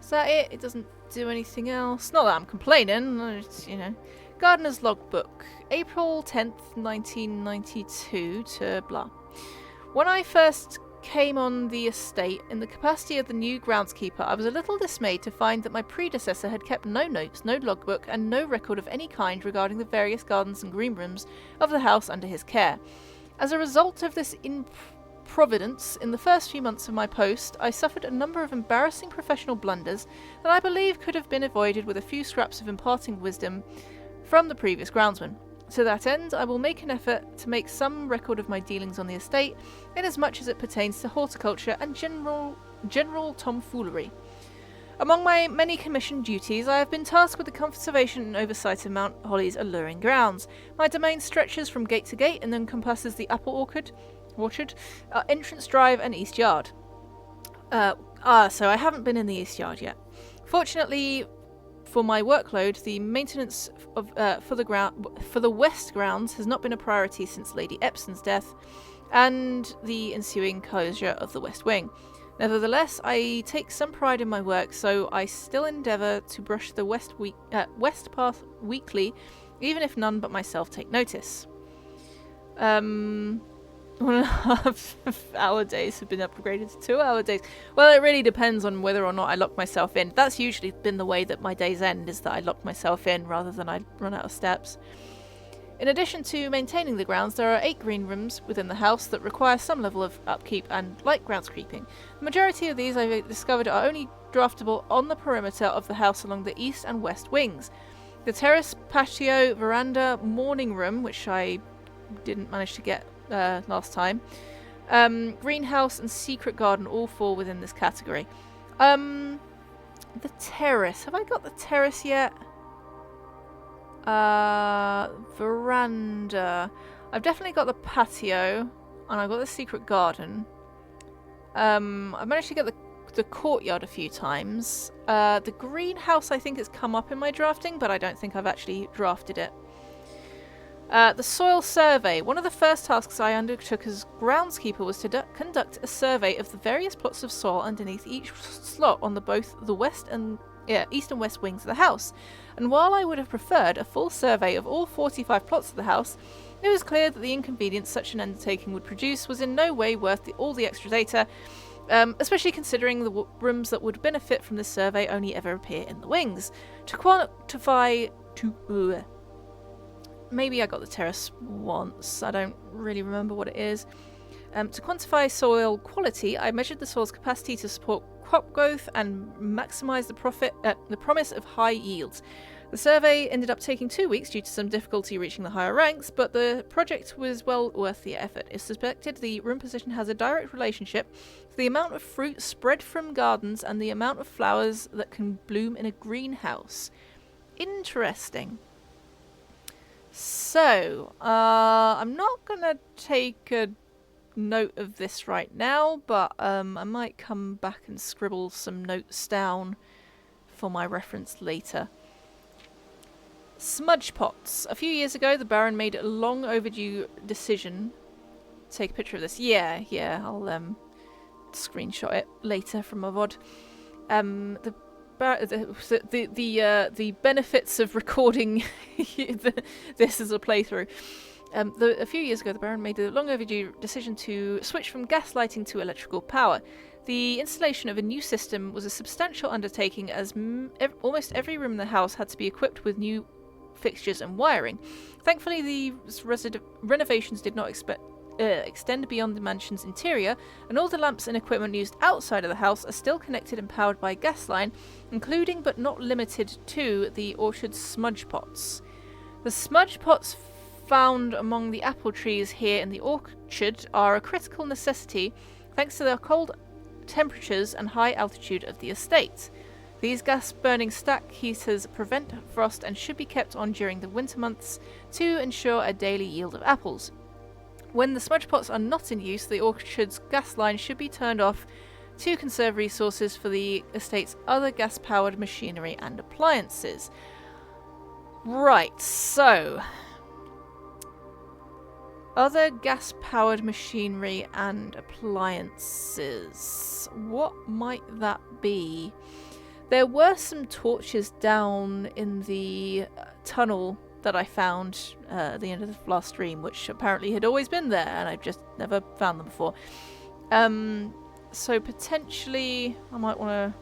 Is that it? It doesn't do anything else. Not that I'm complaining, it's, you know. Gardener's Logbook, April 10th, 1992 to blah. When I first came on the estate in the capacity of the new groundskeeper, I was a little dismayed to find that my predecessor had kept no notes, no logbook, and no record of any kind regarding the various gardens and green rooms of the house under his care. As a result of this improvidence, in the first few months of my post, I suffered a number of embarrassing professional blunders that I believe could have been avoided with a few scraps of imparting wisdom from the previous groundsman. To that end, I will make an effort to make some record of my dealings on the estate, in as much as it pertains to horticulture and general tomfoolery. Among my many commissioned duties, I have been tasked with the conservation and oversight of Mount Holly's alluring grounds. My domain stretches from gate to gate and encompasses the apple orchard, entrance drive, and east yard. So I haven't been in the east yard yet. Fortunately for my workload, the maintenance of for the west grounds has not been a priority since Lady Epson's death and the ensuing closure of the West Wing. Nevertheless, I take some pride in my work, so I still endeavour to brush the west path weekly, even if none but myself take notice. 1.5 hour days have been upgraded to 2 hour days. Well, it really depends on whether or not I lock myself in. That's usually been the way that my days end, is that I lock myself in rather than I run out of steps. In addition to maintaining the grounds, there are 8 green rooms within the house that require some level of upkeep and light groundskeeping. The majority of these, I've discovered, are only draftable on the perimeter of the house along the east and west wings. The terrace, patio, veranda, morning room, which I didn't manage to get last time, greenhouse and secret garden all fall within this category. The terrace. Have I got the terrace yet? Veranda. I've definitely got the patio, and I've got the secret garden. I've managed to get the courtyard a few times. The greenhouse I think has come up in my drafting, but I don't think I've actually drafted it. The soil survey. One of the first tasks I undertook as groundskeeper was to conduct a survey of the various plots of soil underneath each slot on both the east and west wings of the house. And while I would have preferred a full survey of all 45 plots of the house, it was clear that the inconvenience such an undertaking would produce was in no way worth all the extra data, especially considering the rooms that would benefit from this survey only ever appear in the wings. Maybe I got the terrace once, I don't really remember what it is. To quantify soil quality, I measured the soil's capacity to support crop growth and maximise the promise of high yields. The survey ended up taking 2 weeks due to some difficulty reaching the higher ranks, but the project was well worth the effort. It's suspected the room position has a direct relationship to the amount of fruit spread from gardens and the amount of flowers that can bloom in a greenhouse. Interesting. So, I'm not gonna take a note of this right now, but I might come back and scribble some notes down for my reference later. Smudge pots. A few years ago, the Baron made a long overdue decision. Take a picture of this. Yeah, I'll screenshot it later from my VOD. The benefits of recording this as a playthrough. A few years ago, the Baron made a long overdue decision to switch from gas lighting to electrical power. The installation of a new system was a substantial undertaking, as almost every room in the house had to be equipped with new fixtures and wiring. Thankfully, the renovations did not extend beyond the mansion's interior, and all the lamps and equipment used outside of the house are still connected and powered by a gas line, including but not limited to the orchard's smudge pots. The smudge pots found among the apple trees here in the orchard are a critical necessity thanks to the cold temperatures and high altitude of the estate. These gas-burning stack heaters prevent frost and should be kept on during the winter months to ensure a daily yield of apples. When the smudge pots are not in use, the orchard's gas line should be turned off to conserve resources for the estate's other gas-powered machinery and appliances. Right, so other gas-powered machinery and appliances. What might that be? There were some torches down in the tunnel that I found at the end of the last stream, which apparently had always been there, and I've just never found them before. So potentially I might want to...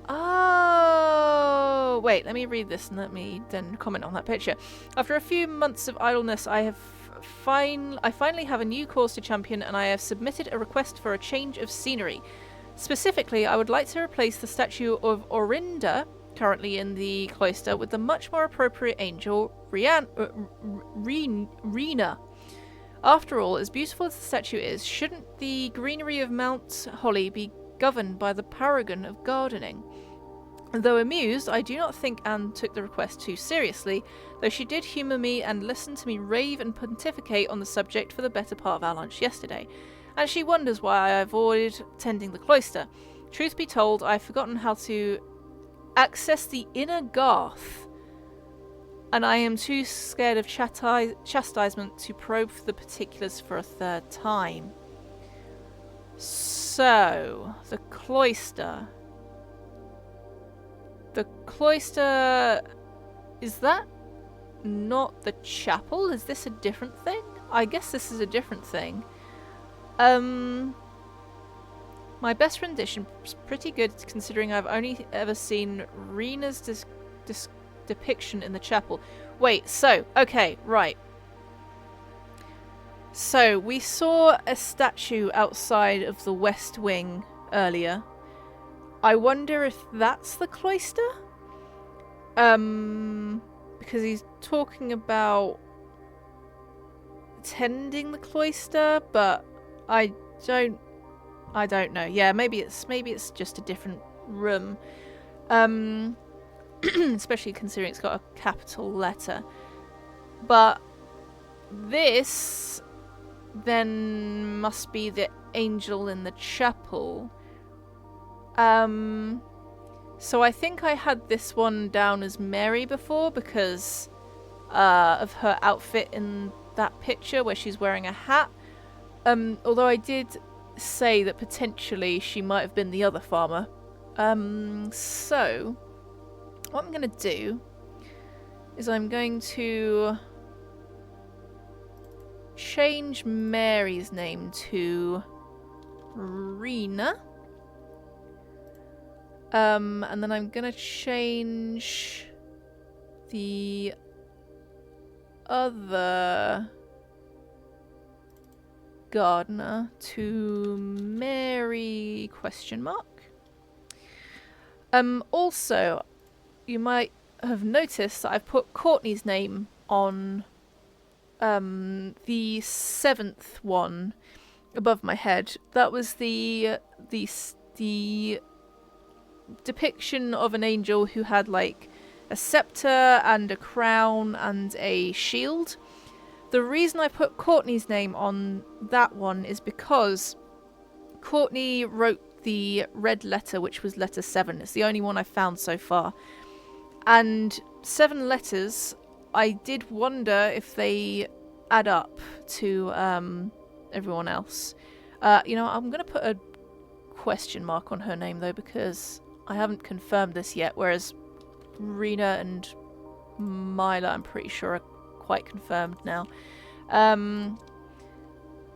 Oh, wait, let me read this and let me then comment on that picture. After a few months of idleness, I finally have a new cause to champion, and I have submitted a request for a change of scenery. Specifically, I would like to replace the statue of Orinda, currently in the cloister, with the much more appropriate angel, Rena. After all, as beautiful as the statue is, shouldn't the greenery of Mount Holly be governed by the paragon of gardening. Though amused, I do not think Anne took the request too seriously, though she did humour me and listen to me rave and pontificate on the subject for the better part of our lunch yesterday, and she wonders why I avoided attending the cloister. Truth be told, I've forgotten how to access the inner garth, and I am too scared of chastisement to probe for the particulars for a third time. So, the cloister. The cloister... Is that not the chapel? Is this a different thing? I guess this is a different thing. My best rendition is pretty good considering I've only ever seen Rena's depiction in the chapel. Wait, so, okay, right. So, we saw a statue outside of the West Wing earlier. I wonder if that's the cloister? Because he's talking about tending the cloister, but I don't know. Yeah, maybe it's just a different room. Especially considering it's got a capital letter. But this then must be the angel in the chapel. So I think I had this one down as Mary before because of her outfit in that picture where she's wearing a hat. Although I did say that potentially she might have been the other farmer. So what I'm going to do is I'm going to change Mary's name to Rena. And then I'm going to change the other gardener to Mary ? Also, you might have noticed that I've put Courtney's name on the 7th one above my head. That was the depiction of an angel who had like a scepter and a crown and a shield. The reason I put Courtney's name on that one is because Courtney wrote the red letter, which was letter 7. It's the only one I've found so far. And 7 letters, I did wonder if they add up to everyone else. I'm going to put a question mark on her name though, because I haven't confirmed this yet, whereas Rena and Mila, I'm pretty sure, are quite confirmed now.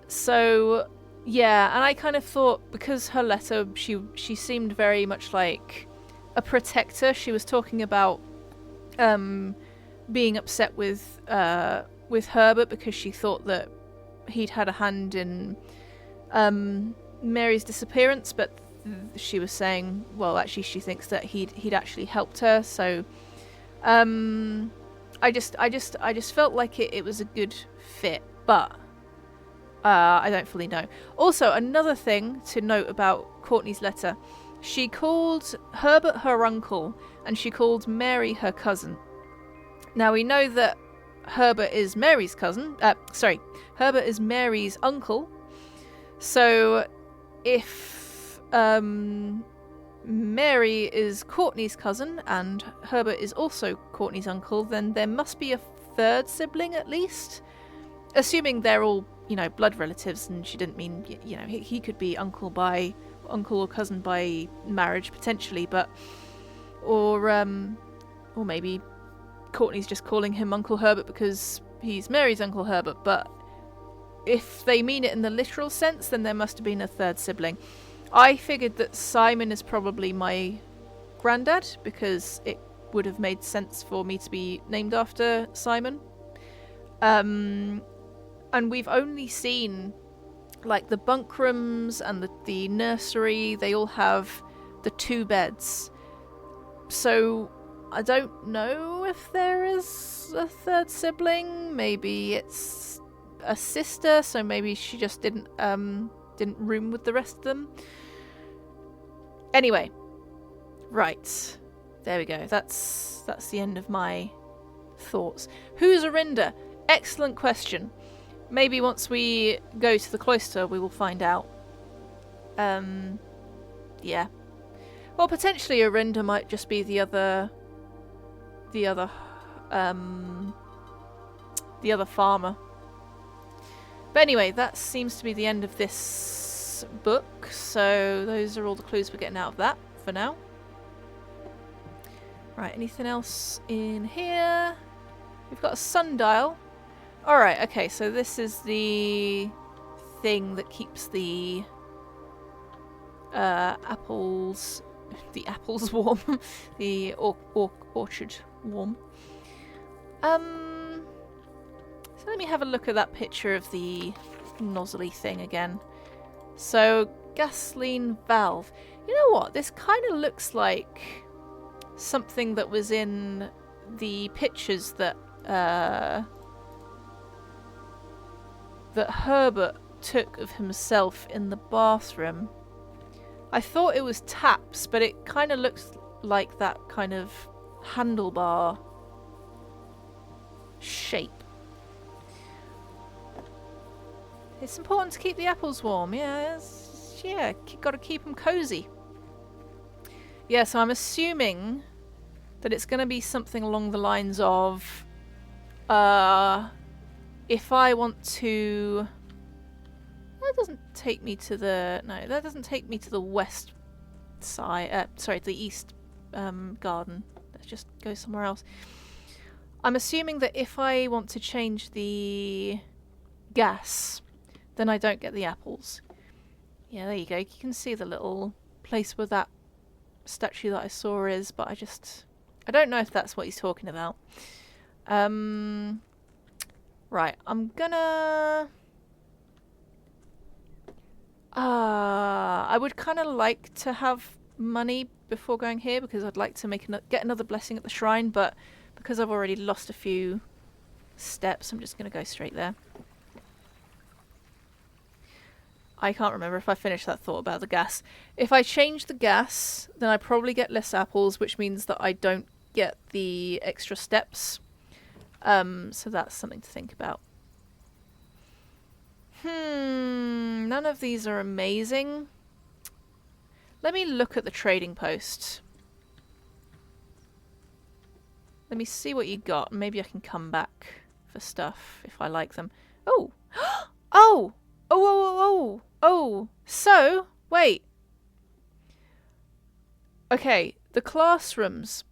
So, yeah, and I kind of thought, because her letter, she seemed very much like a protector. She was talking about being upset with Herbert because she thought that he'd had a hand in Mary's disappearance, but she was saying, well, actually she thinks that he'd actually helped her. So I just felt like it was a good fit, but I don't fully know. Also, another thing to note about Courtney's letter, she called Herbert her uncle and she called Mary her cousin. Now we know that Herbert is Mary's cousin. Herbert is Mary's uncle. So if Mary is Courtney's cousin and Herbert is also Courtney's uncle, then there must be a third sibling at least. Assuming they're all, blood relatives, and she didn't mean, he could be uncle or cousin by marriage potentially, but or maybe Courtney's just calling him Uncle Herbert because he's Mary's Uncle Herbert. But if they mean it in the literal sense, then there must have been a third sibling. I figured that Simon is probably my granddad because it would have made sense for me to be named after Simon. And we've only seen like the bunk rooms and the nursery. They all have the 2 beds. So I don't know if there is a third sibling. Maybe it's a sister, so maybe she just didn't room with the rest of them. Anyway, right. There we go. That's the end of my thoughts. Who's Arinda? Excellent question. Maybe once we go to the cloister, we will find out. Yeah. Well, potentially Arinda might just be the other farmer. But anyway, that seems to be the end of this book. So those are all the clues we're getting out of that for now. Right, anything else in here? We've got a sundial. Alright, okay, so this is the thing that keeps the apples warm. The orchard warm. So let me have a look at that picture of the nozzly thing again. So, gasoline valve. You know what? This kind of looks like something that was in the pictures that Herbert took of himself in the bathroom. I thought it was taps, but it kind of looks like that kind of handlebar shape. It's important to keep the apples warm. Yeah, got to keep them cozy. Yeah, so I'm assuming that it's going to be something along the lines of, if I want to... That doesn't take me to the... No, that doesn't take me to the west side... sorry, the east garden. Let's just go somewhere else. I'm assuming that if I want to change the gas, then I don't get the apples. Yeah, there you go. You can see the little place where that statue that I saw is, but I don't know if that's what he's talking about. Right, I'm gonna... I would kind of like to have money before going here because I'd like to get another blessing at the shrine, but because I've already lost a few steps, I'm just going to go straight there. I can't remember if I finished that thought about the gas. If I change the gas, then I probably get less apples, which means that I don't get the extra steps. So that's something to think about. None of these are amazing. Let me look at the trading post. Let me see what you got. Maybe I can come back for stuff if I like them. Oh! Oh! Oh! So, wait. Okay, the classrooms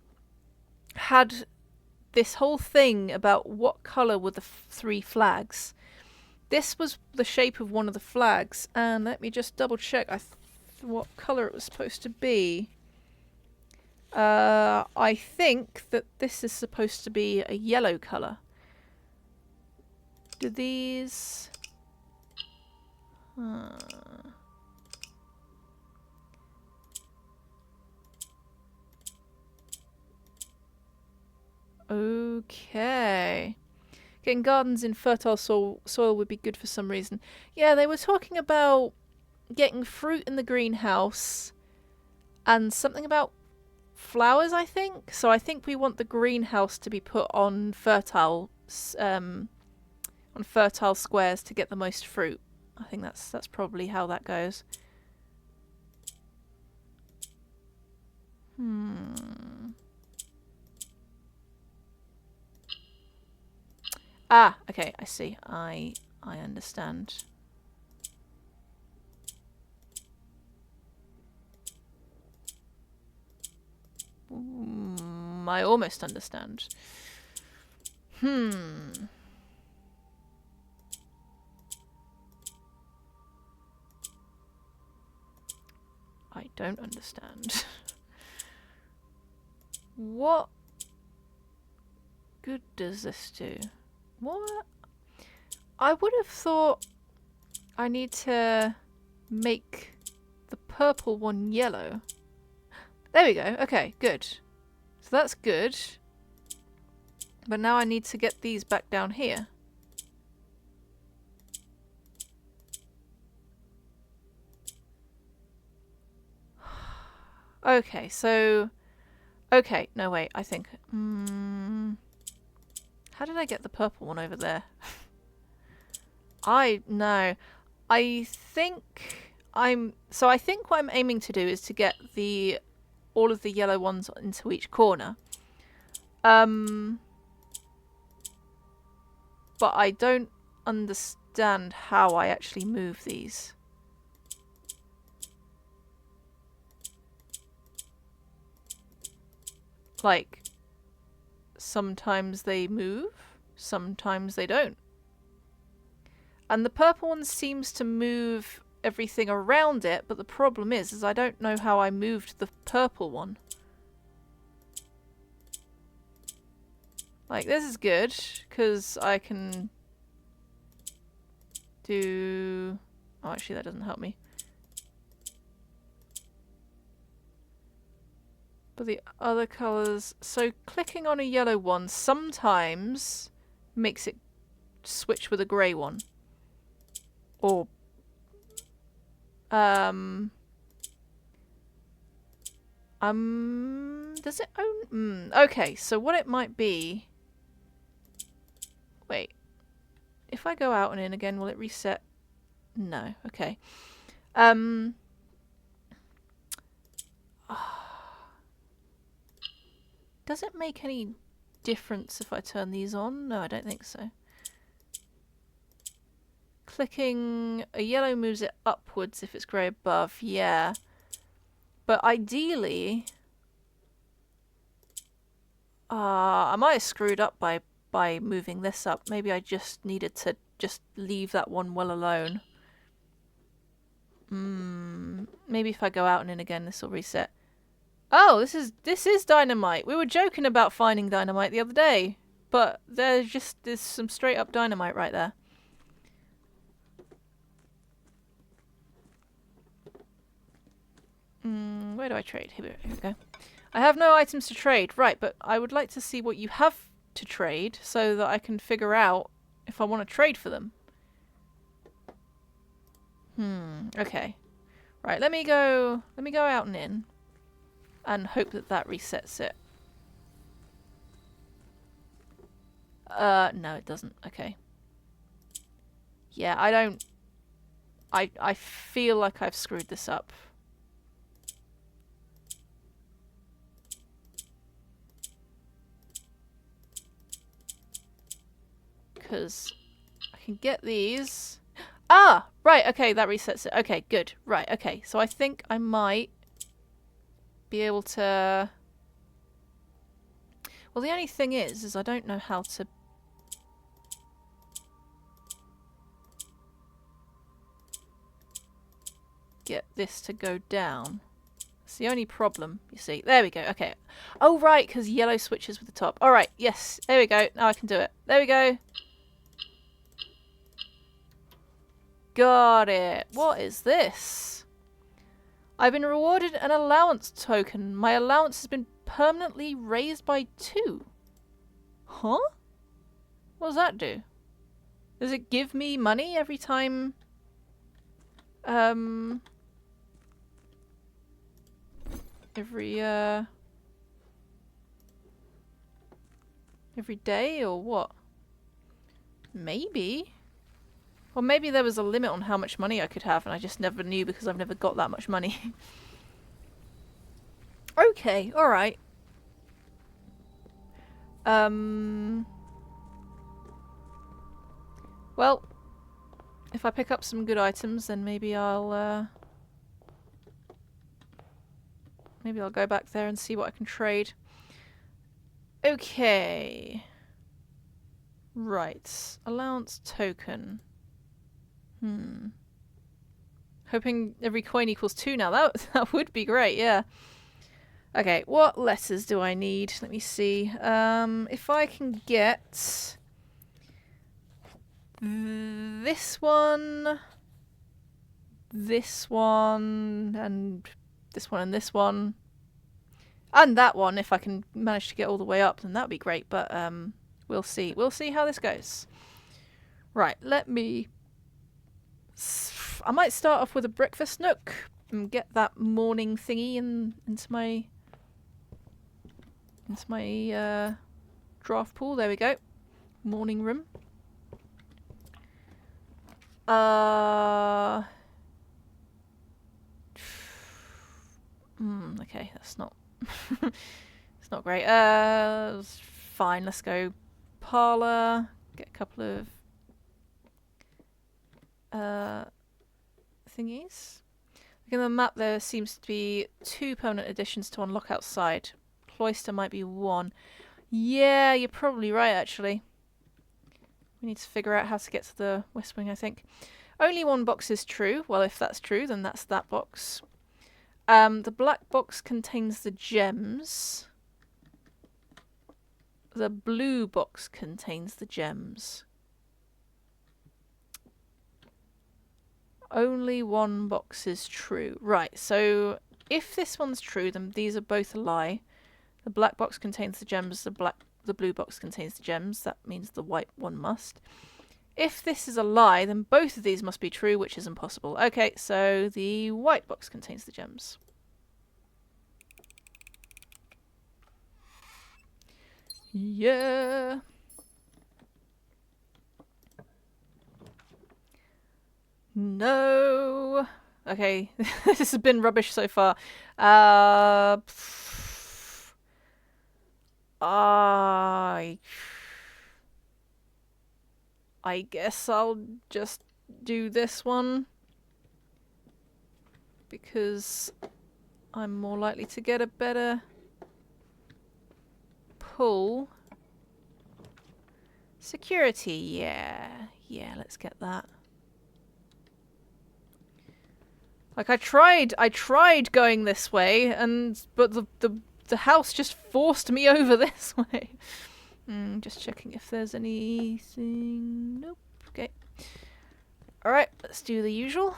had this whole thing about what colour were the three flags. This was the shape of one of the flags, and let me just double check what colour it was supposed to be. I think that this is supposed to be a yellow colour. Do these... Okay. Getting gardens in fertile soil would be good for some reason. Yeah, they were talking about getting fruit in the greenhouse and something about flowers, I think. So I think we want the greenhouse to be put on fertile squares to get the most fruit. I think that's probably how that goes. Ah, okay, I see. I understand. I almost understand. I don't understand. What good does this do? What? I would have thought I need to make the purple one yellow. There we go. Okay, good. So that's good. But now I need to get these back down here. Okay, so... Okay, no wait, I think... how did I get the purple one over there? No. I think So I think what I'm aiming to do is to get all of the yellow ones into each corner. But I don't understand how I actually move these. Like, sometimes they move, sometimes they don't. And the purple one seems to move everything around it, but the problem is I don't know how I moved the purple one. Like, this is good, because I can do... Oh, actually, that doesn't help me. But the other colours... So, clicking on a yellow one sometimes makes it switch with a grey one. Or... does it own... okay, so what it might be... Wait. If I go out and in again, will it reset? No. Okay. Does it make any difference if I turn these on? No, I don't think so. Clicking a yellow moves it upwards if it's grey above. Yeah. But ideally... I might have screwed up by moving this up. Maybe I just needed to just leave that one well alone. Maybe if I go out and in again, this will reset. Oh, this is dynamite. We were joking about finding dynamite the other day, but there's some straight up dynamite right there. Where do I trade? Here we go. I have no items to trade. Right, but I would like to see what you have to trade so that I can figure out if I want to trade for them. Okay. Right, let me go out and in and hope that that resets it. No, it doesn't. Okay. Yeah, I feel like I've screwed this up. Because I can get these. Ah! Right, okay, that resets it. Okay, good. Right, okay. So I think I might be able to... Well, the only thing is I don't know how to... get this to go down. It's the only problem, you see. There we go, okay. Oh, right, because yellow switches with the top. Alright, yes, there we go. Now I can do it. There we go. Got it. What is this? I've been rewarded an allowance token. My allowance has been permanently raised by 2. Huh? What does that do? Does it give me money every time? Every day or what? Maybe. Or maybe there was a limit on how much money I could have and I just never knew because I've never got that much money. Okay, alright. Well, if I pick up some good items, then maybe I'll go back there and see what I can trade. Okay. Right. Allowance token. Hoping every coin equals 2 now. That would be great, yeah. Okay, what letters do I need? Let me see. If I can get this one, and this one, and this one, and that one, if I can manage to get all the way up, then that'd be great, but we'll see. We'll see how this goes. Right, I might start off with a breakfast nook, and get that morning thingy into my draft pool. There we go. Morning room. Okay, that's not it's not great. Fine, let's go parlour. Get a couple of thingies. Look at the map, there seems to be 2 permanent additions to unlock outside. Cloister might be 1. Yeah, you're probably right, actually. We need to figure out how to get to the West Wing, I think. Only 1 box is true. Well, if that's true, then that's that box. The black box contains the gems. The blue box contains the gems. Only 1 box is true. Right, so if this one's true, then these are both a lie. The black box contains the gems, the blue box contains the gems. That means the white one must. If this is a lie, then both of these must be true, which is impossible. Okay, so the white box contains the gems. Yeah. No. Okay, this has been rubbish so far. I guess I'll just do this one because I'm more likely to get a better pull. Security, yeah, let's get that. Like I tried going this way, but the house just forced me over this way. Just checking if there's anything. Nope. Okay. All right, let's do the usual.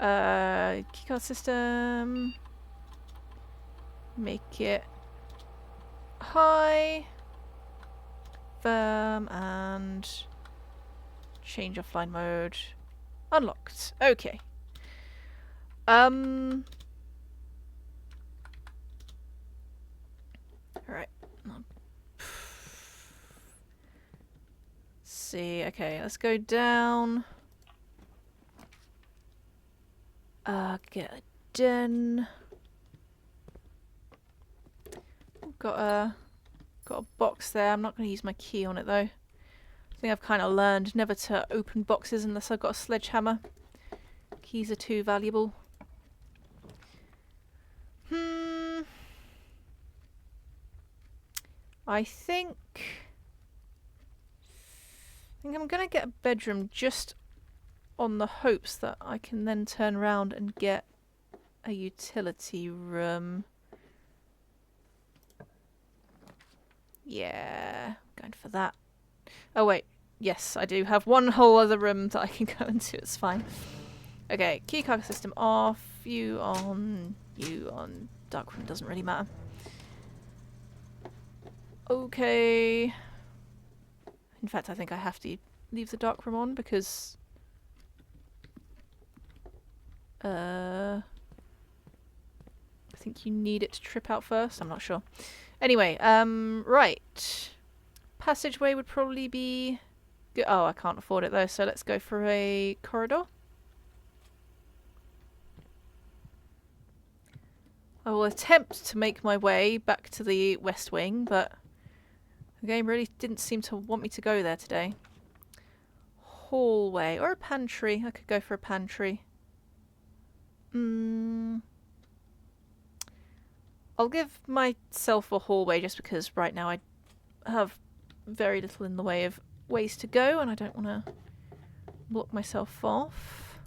Keycard system. Make it high. Firm and change offline mode. Unlocked. Okay. Alright. See, okay, let's go down. Get a den. Got a box there. I'm not going to use my key on it though. I think I've kind of learned never to open boxes unless I've got a sledgehammer. Keys are too valuable. I think I'm going to get a bedroom just on the hopes that I can then turn around and get a utility room. Yeah, going for that. Oh wait, yes, I do have one whole other room that I can go into, it's fine. Okay, keycard system off, you on, dark room doesn't really matter. Okay. In fact, I think I have to leave the dark room on because I think you need it to trip out first, I'm not sure. Anyway, right. Passageway would probably be good. Oh, I can't afford it though, so let's go for a corridor. I will attempt to make my way back to the West Wing, but the game really didn't seem to want me to go there today. Hallway, or a pantry. I could go for a pantry. I'll give myself a hallway just because right now I have very little in the way of ways to go and I don't want to block myself off.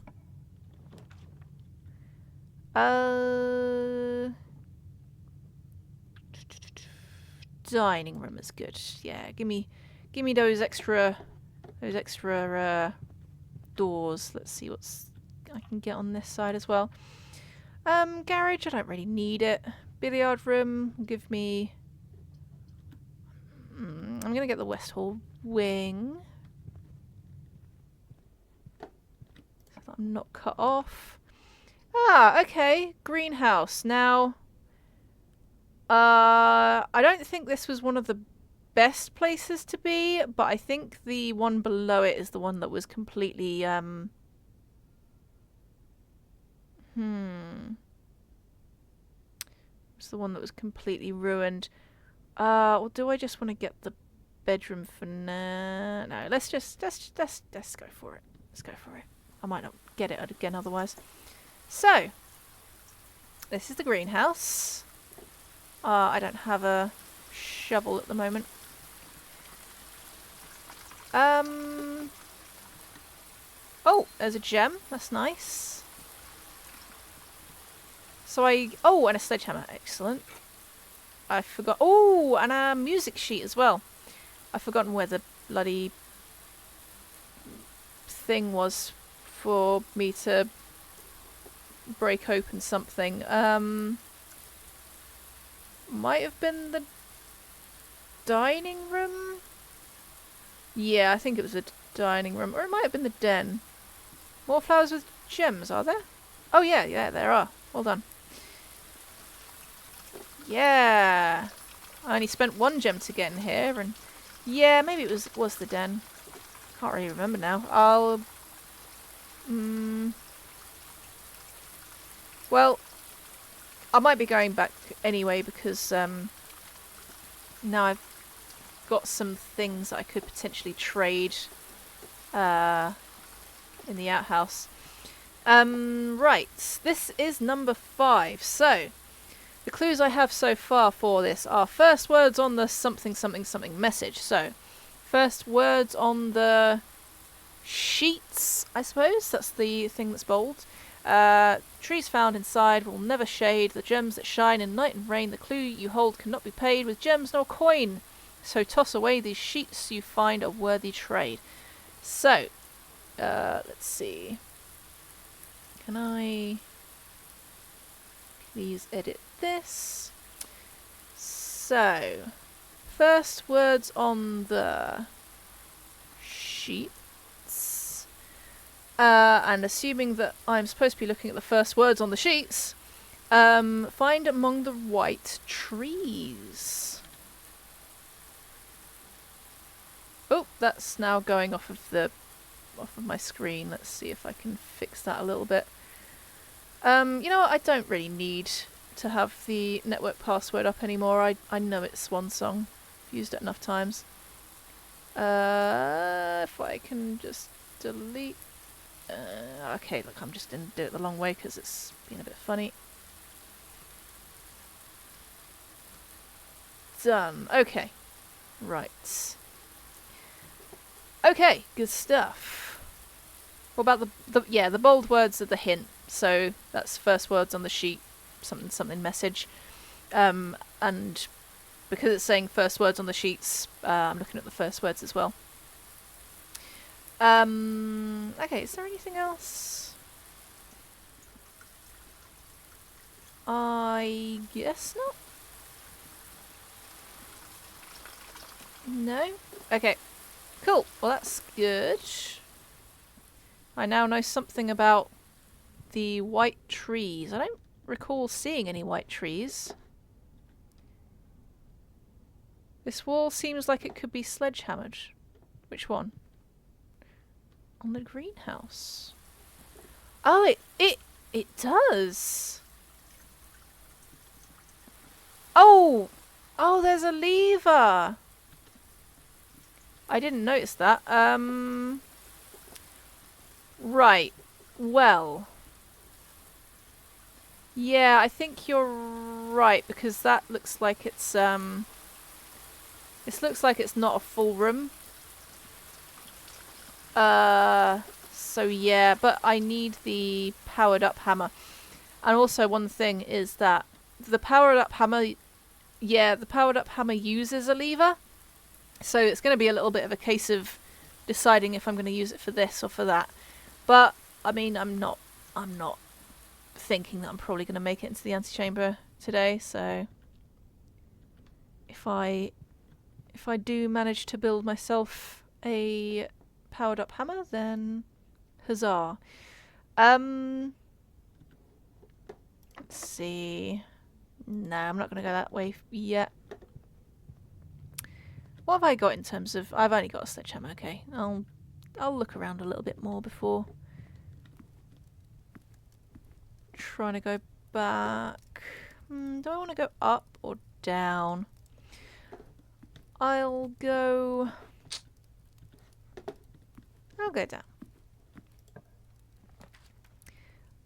Dining room is good. Yeah, give me those extra doors. Let's see what's I can get on this side as well. Garage, I don't really need it. Billiard room, give me... I'm gonna get the West Hall wing. I'm not cut off. Ah, okay. Greenhouse. Now, I don't think this was one of the best places to be, but I think the one below it is the one that was completely, It's the one that was completely ruined. Or do I just want to get the bedroom for now? No, let's go for it. Let's go for it. I might not get it again otherwise. So, this is the greenhouse. I don't have a shovel at the moment. Oh, there's a gem. That's nice. So oh, and a sledgehammer. Excellent. I forgot. Oh, and a music sheet as well. I've forgotten where the bloody thing was for me to break open something. Might have been the dining room? Yeah, I think it was the dining room. Or it might have been the den. More flowers with gems, are there? Oh yeah, yeah, there are. Well done. Yeah. I only spent one gem to get in here, and yeah, maybe it was the den. Can't really remember now. Well, I might be going back anyway because now I've got some things that I could potentially trade in the outhouse. Right, this is number 5. So, the clues I have so far for this are first words on the something something something message. So, first words on the sheets, I suppose. That's the thing that's bold. Trees found inside will never shade. The gems that shine in night and rain. The clue you hold cannot be paid with gems nor coin. So toss away these sheets you find a worthy trade. So, let's see. Can I please edit this? So, first words on the sheets. And assuming that I'm supposed to be looking at the first words on the sheets, find among the white trees. Oh, that's now going off of my screen. Let's see if I can fix that a little bit. You know what? I don't really need to have the network password up anymore. I know it's Swan Song. I've used it enough times. If I can just delete. Okay, look, I'm just going to do it the long way because it's been a bit funny. Done. Okay. Right. Okay, good stuff. What about the bold words are the hint. So that's first words on the sheet, something something message. And because it's saying first words on the sheets, I'm looking at the first words as well. Okay, is there anything else? I guess not. No? Okay. Cool. Well, that's good. I now know something about the white trees. I don't recall seeing any white trees. This wall seems like it could be sledgehammered. Which one? On the greenhouse. Oh, it does. Oh, there's a lever. I didn't notice that. Right. Well. Yeah, I think you're right because that looks like it's this looks like it's not a full room. So yeah, but I need the powered up hammer. And also one thing is that the powered up hammer, the powered up hammer uses a lever. So it's going to be a little bit of a case of deciding if I'm going to use it for this or for that. But I mean, I'm not thinking that I'm probably going to make it into the antechamber today. So if I do manage to build myself a powered up hammer, then huzzah. Let's see. No, I'm not going to go that way yet. What have I got in terms of... I've only got a sledgehammer, okay. I'll look around a little bit more before trying to go back. Do I want to go up or down? I'll go down.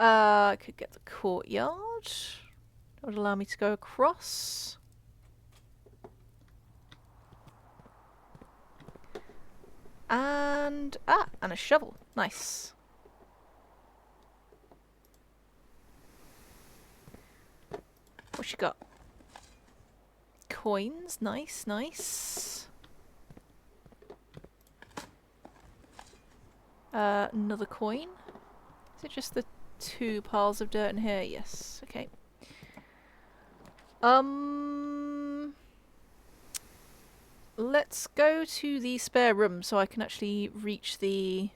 I could get the courtyard. That would allow me to go across. And a shovel. Nice. What you got? Coins. Nice, nice. Another coin. Is it just the 2 piles of dirt in here? Yes. Okay. Let's go to the spare room so I can actually reach the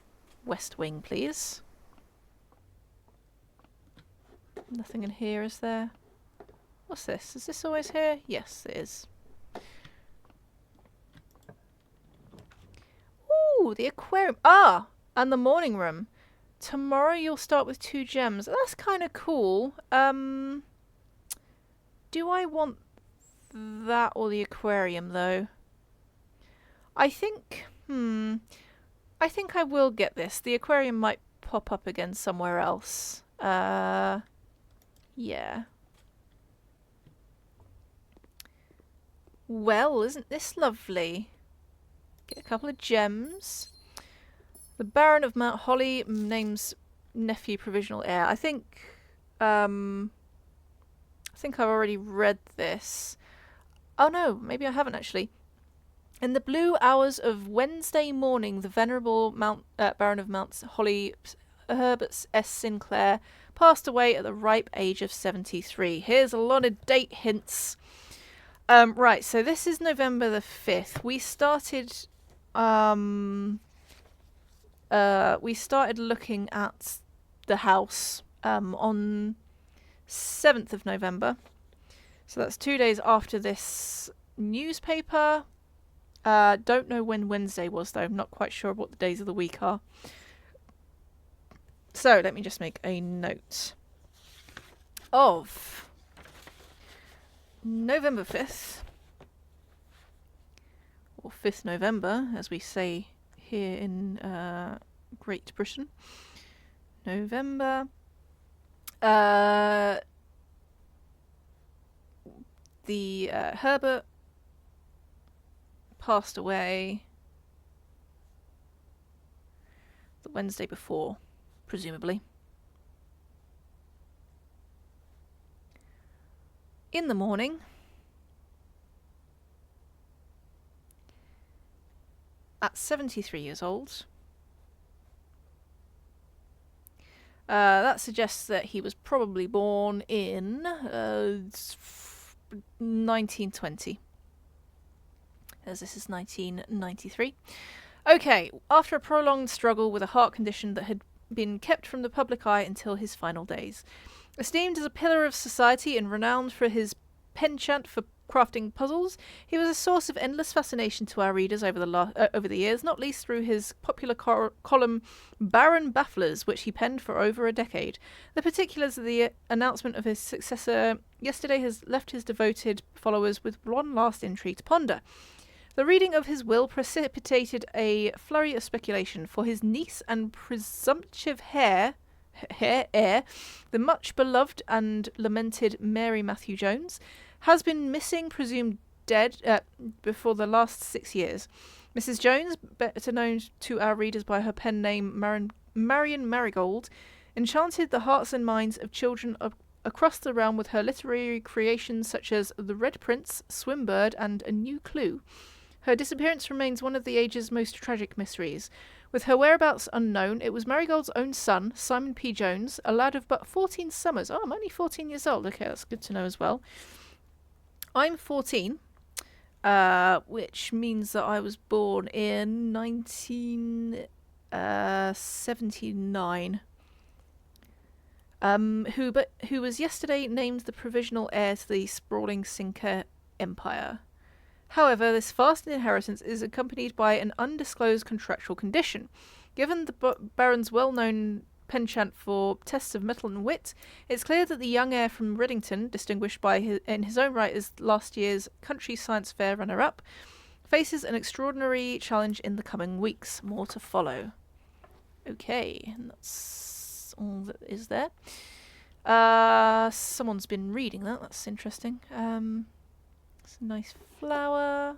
west wing, please. Nothing in here, is there? What's this? Is this always here? Yes, it is. Ooh, the aquarium. Ah! And the morning room. Tomorrow you'll start with 2 gems. That's kind of cool. Do I want that or the aquarium, though? I think... I think I will get this. The aquarium might pop up again somewhere else. Yeah. Well, isn't this lovely? Get a couple of gems. The Baron of Mount Holly names nephew provisional heir. I think I've already read this. Oh no, maybe I haven't actually. In the blue hours of Wednesday morning, the venerable Baron of Mount Holly, Herbert S. Sinclair, passed away at the ripe age of 73. Here's a lot of date hints. Right, so this is November the 5th. We started looking at the house on 7th of November. So that's 2 days after this newspaper. Don't know when Wednesday was, though. I'm not quite sure what the days of the week are. So let me just make a note of November 5th, or 5th November, as we say here in Great Britain. November. Herbert passed away the Wednesday before, presumably. In the morning, at 73 years old, that suggests that he was probably born in 1920, as this is 1993. Okay, after a prolonged struggle with a heart condition that had been kept from the public eye until his final days. Esteemed as a pillar of society and renowned for his penchant for crafting puzzles, he was a source of endless fascination to our readers over the years, not least through his popular column Baron Bafflers, which he penned for over a decade. The particulars of the announcement of his successor yesterday has left his devoted followers with one last intrigue to ponder. The reading of his will precipitated a flurry of speculation, for his niece and presumptive heir, the much beloved and lamented Mary Matthew Jones, has been missing, presumed dead, before the last 6 years. Mrs. Jones, better known to our readers by her pen name Marion Marigold, enchanted the hearts and minds of children across the realm with her literary creations such as The Red Prince, Swimbird, and A New Clue. Her disappearance remains one of the age's most tragic mysteries. With her whereabouts unknown, it was Marigold's own son, Simon P. Jones, a lad of but 14 summers. Oh, I'm only 14 years old. Okay, that's good to know as well. I'm 14, which means that I was born in 1979. who was yesterday named the provisional heir to the sprawling Cinca Empire. However, this vast inheritance is accompanied by an undisclosed contractual condition. Given the Baron's well-known penchant for tests of mettle and wit, it's clear that the young heir from Riddington, distinguished in his own right as last year's Country Science Fair runner-up, faces an extraordinary challenge in the coming weeks. More to follow. Okay, and that's all that is there. Someone's been reading that. That's interesting. It's a nice flower.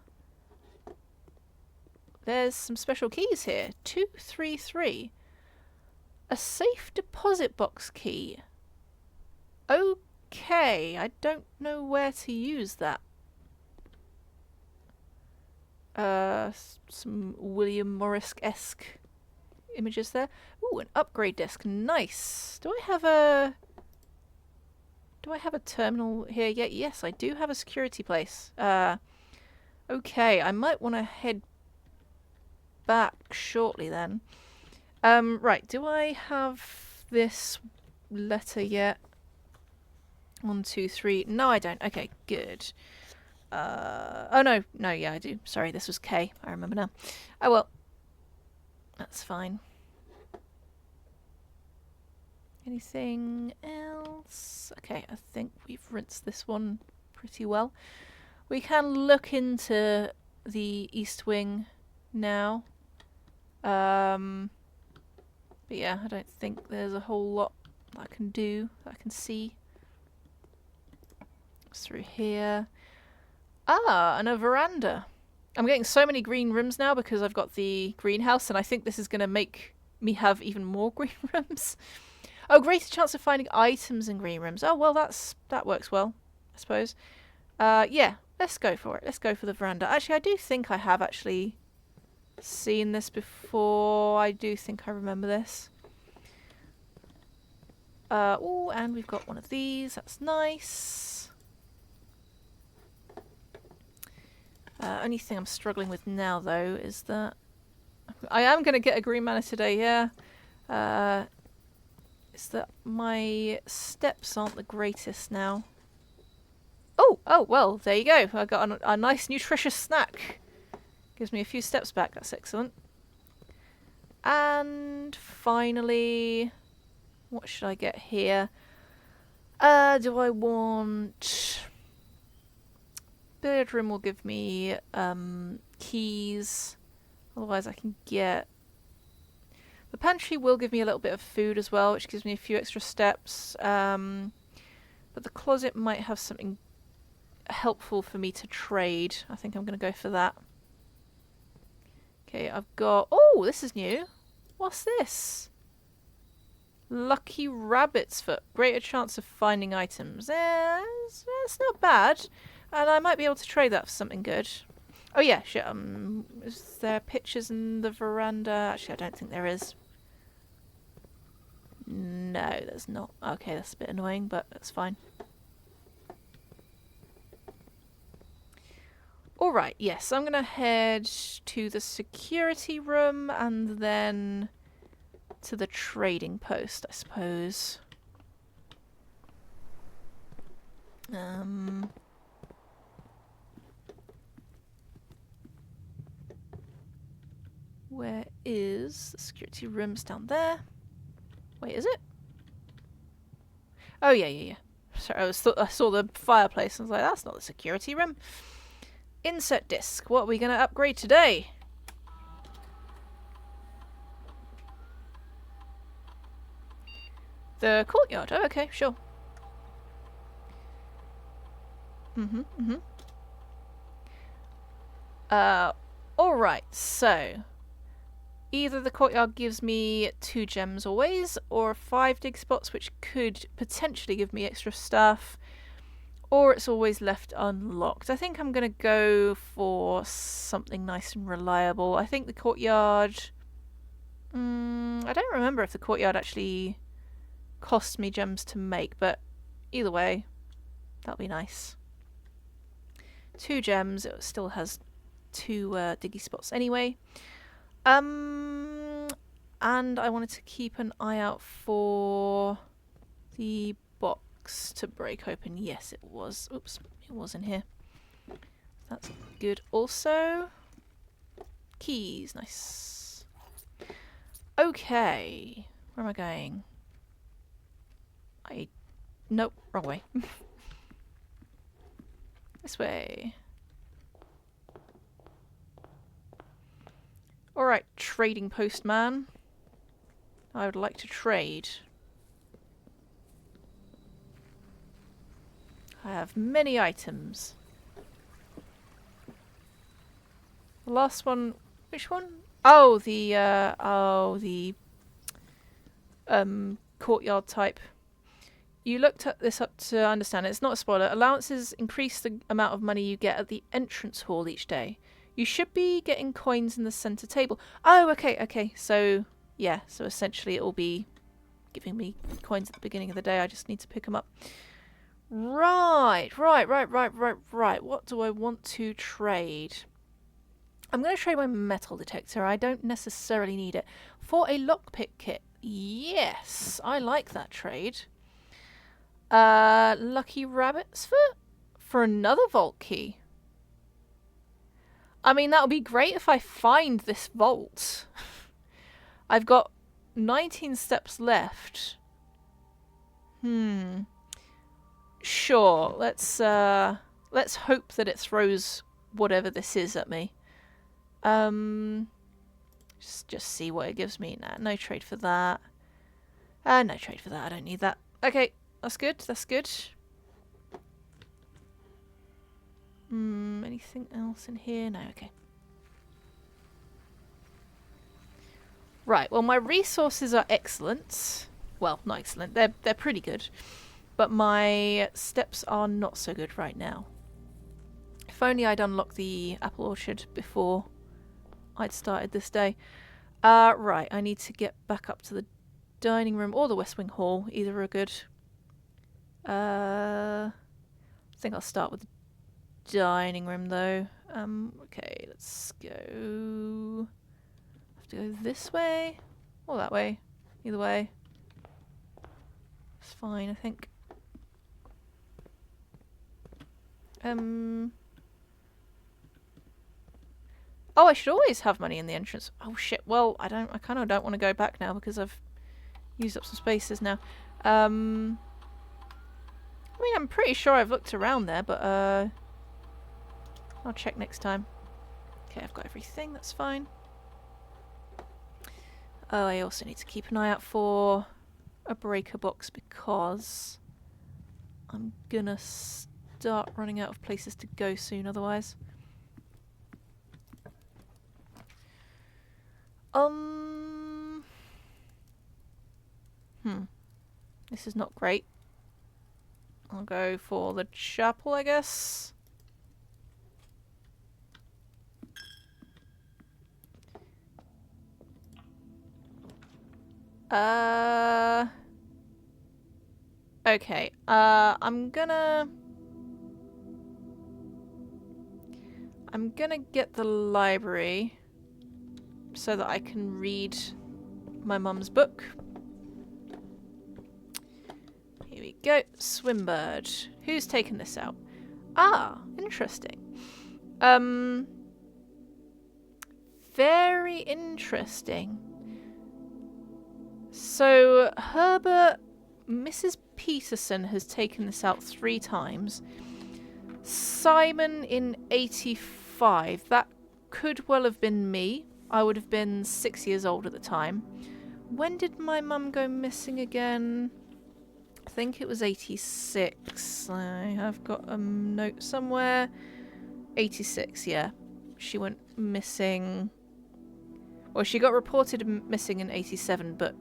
There's some special keys here. 233. A safe deposit box key. Okay, I don't know where to use that. Some William Morris-esque images there. Ooh, an upgrade disc. Nice. Do I have a terminal here yet? Yes, I do have a security place. Okay, I might want to head back shortly then. Right, do I have this letter yet? 1, 2, 3. No, I don't. Okay, good. Oh no, yeah, I do. Sorry, this was K. I remember now. Oh well. That's fine. Anything else? Okay, I think we've rinsed this one pretty well. We can look into the East Wing now. But yeah, I don't think there's a whole lot that I can do, that I can see. It's through here. Ah, and a veranda. I'm getting so many green rooms now because I've got the greenhouse, and I think this is going to make me have even more green rooms. Oh, greater chance of finding items in green rooms. Oh, well, that works well, I suppose. Yeah, let's go for it. Let's go for the veranda. Actually, I do think I have actually seen this before. I do think I remember this. Oh, and we've got one of these. That's nice. Only thing I'm struggling with now, though, is that I am going to get a green mana today, yeah. Is that my steps aren't the greatest now. Oh, well, there you go. I got a nice, nutritious snack. Gives me a few steps back. That's excellent. And finally, what should I get here? Do I want... Billiard room will give me keys. Otherwise I can get... The pantry will give me a little bit of food as well, which gives me a few extra steps. But the closet might have something helpful for me to trade. I think I'm going to go for that. Okay, I've got... Oh, this is new. What's this? Lucky Rabbit's Foot. Greater chance of finding items. It's not bad. And I might be able to trade that for something good. Oh yeah, shit. Is there pictures in the veranda? Actually, I don't think there is. No, there's not. Okay, that's a bit annoying, but that's fine. Alright, yes, I'm going to head to the security room and then to the trading post, I suppose. Where is the security room's down there? Wait, is it? Oh, yeah. Sorry, I saw the fireplace and I was like, that's not the security room. Insert disc. What are we going to upgrade today? The courtyard. Oh, okay, sure. Alright, so... Either the courtyard gives me 2 gems always, or 5 dig spots, which could potentially give me extra stuff, or it's always left unlocked. I think I'm going to go for something nice and reliable. I think the courtyard... I don't remember if the courtyard actually cost me gems to make, but either way, that'll be nice. 2 gems, it still has 2 diggy spots anyway. And I wanted to keep an eye out for the box to break open? Yes, it was. Oops, it was in here. That's good. Also, keys. Nice. Okay. Where am I going? Nope, wrong way. This way. Alright, trading postman. I would like to trade. I have many items. The last one, which one? Oh, the courtyard type. You looked this up to understand it. It's not a spoiler. Allowances increase the amount of money you get at the entrance hall each day. You should be getting coins in the center table. Oh, okay. So, yeah. So essentially it will be giving me coins at the beginning of the day. I just need to pick them up. Right. What do I want to trade? I'm going to trade my metal detector. I don't necessarily need it. For a lockpick kit. Yes. I like that trade. Lucky rabbit's foot? For another vault key. I mean, that would be great if I find this vault. I've got 19 steps left. Sure, let's hope that it throws whatever this is at me. Just see what it gives me. Nah, no trade for that. No trade for that. I don't need that. Okay, that's good. That's good. Anything else in here? No, okay. Right, well my resources are excellent. Well, not excellent. They're pretty good. But my steps are not so good right now. If only I'd unlocked the apple orchard before I'd started this day. Right, I need to get back up to the dining room or the West Wing Hall. Either are good. I think I'll start with the dining room though. Okay, let's go. Have to go this way or that way. Either way. It's fine, I think. Oh, I should always have money in the entrance. Oh shit. Well, I kind of don't want to go back now because I've used up some spaces now. I mean, I'm pretty sure I've looked around there, but I'll check next time. Okay, I've got everything. That's fine. Oh, I also need to keep an eye out for a breaker box because I'm gonna start running out of places to go soon otherwise. This is not great. I'll go for the chapel, I guess. Okay. I'm gonna get the library so that I can read my mum's book. Here we go. Swimbird. Who's taken this out? Ah, interesting. Very interesting. So, Mrs. Peterson has taken this out 3 times. Simon in 85. That could well have been me. I would have been 6 years old at the time. When did my mum go missing again? I think it was 86. I have got a note somewhere. 86, yeah. She went missing. Well, she got reported missing in 87, but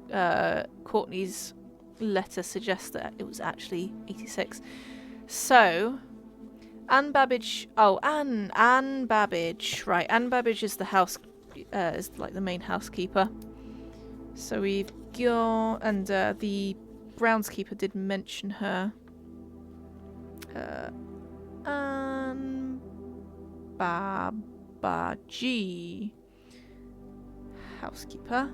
Courtney's letter suggests that it was actually 86. So, Anne Babbage. Oh, Anne Babbage. Right, Anne Babbage is the house, is like the main housekeeper. So we've got, and the groundskeeper did mention her. Anne Babaji. Housekeeper.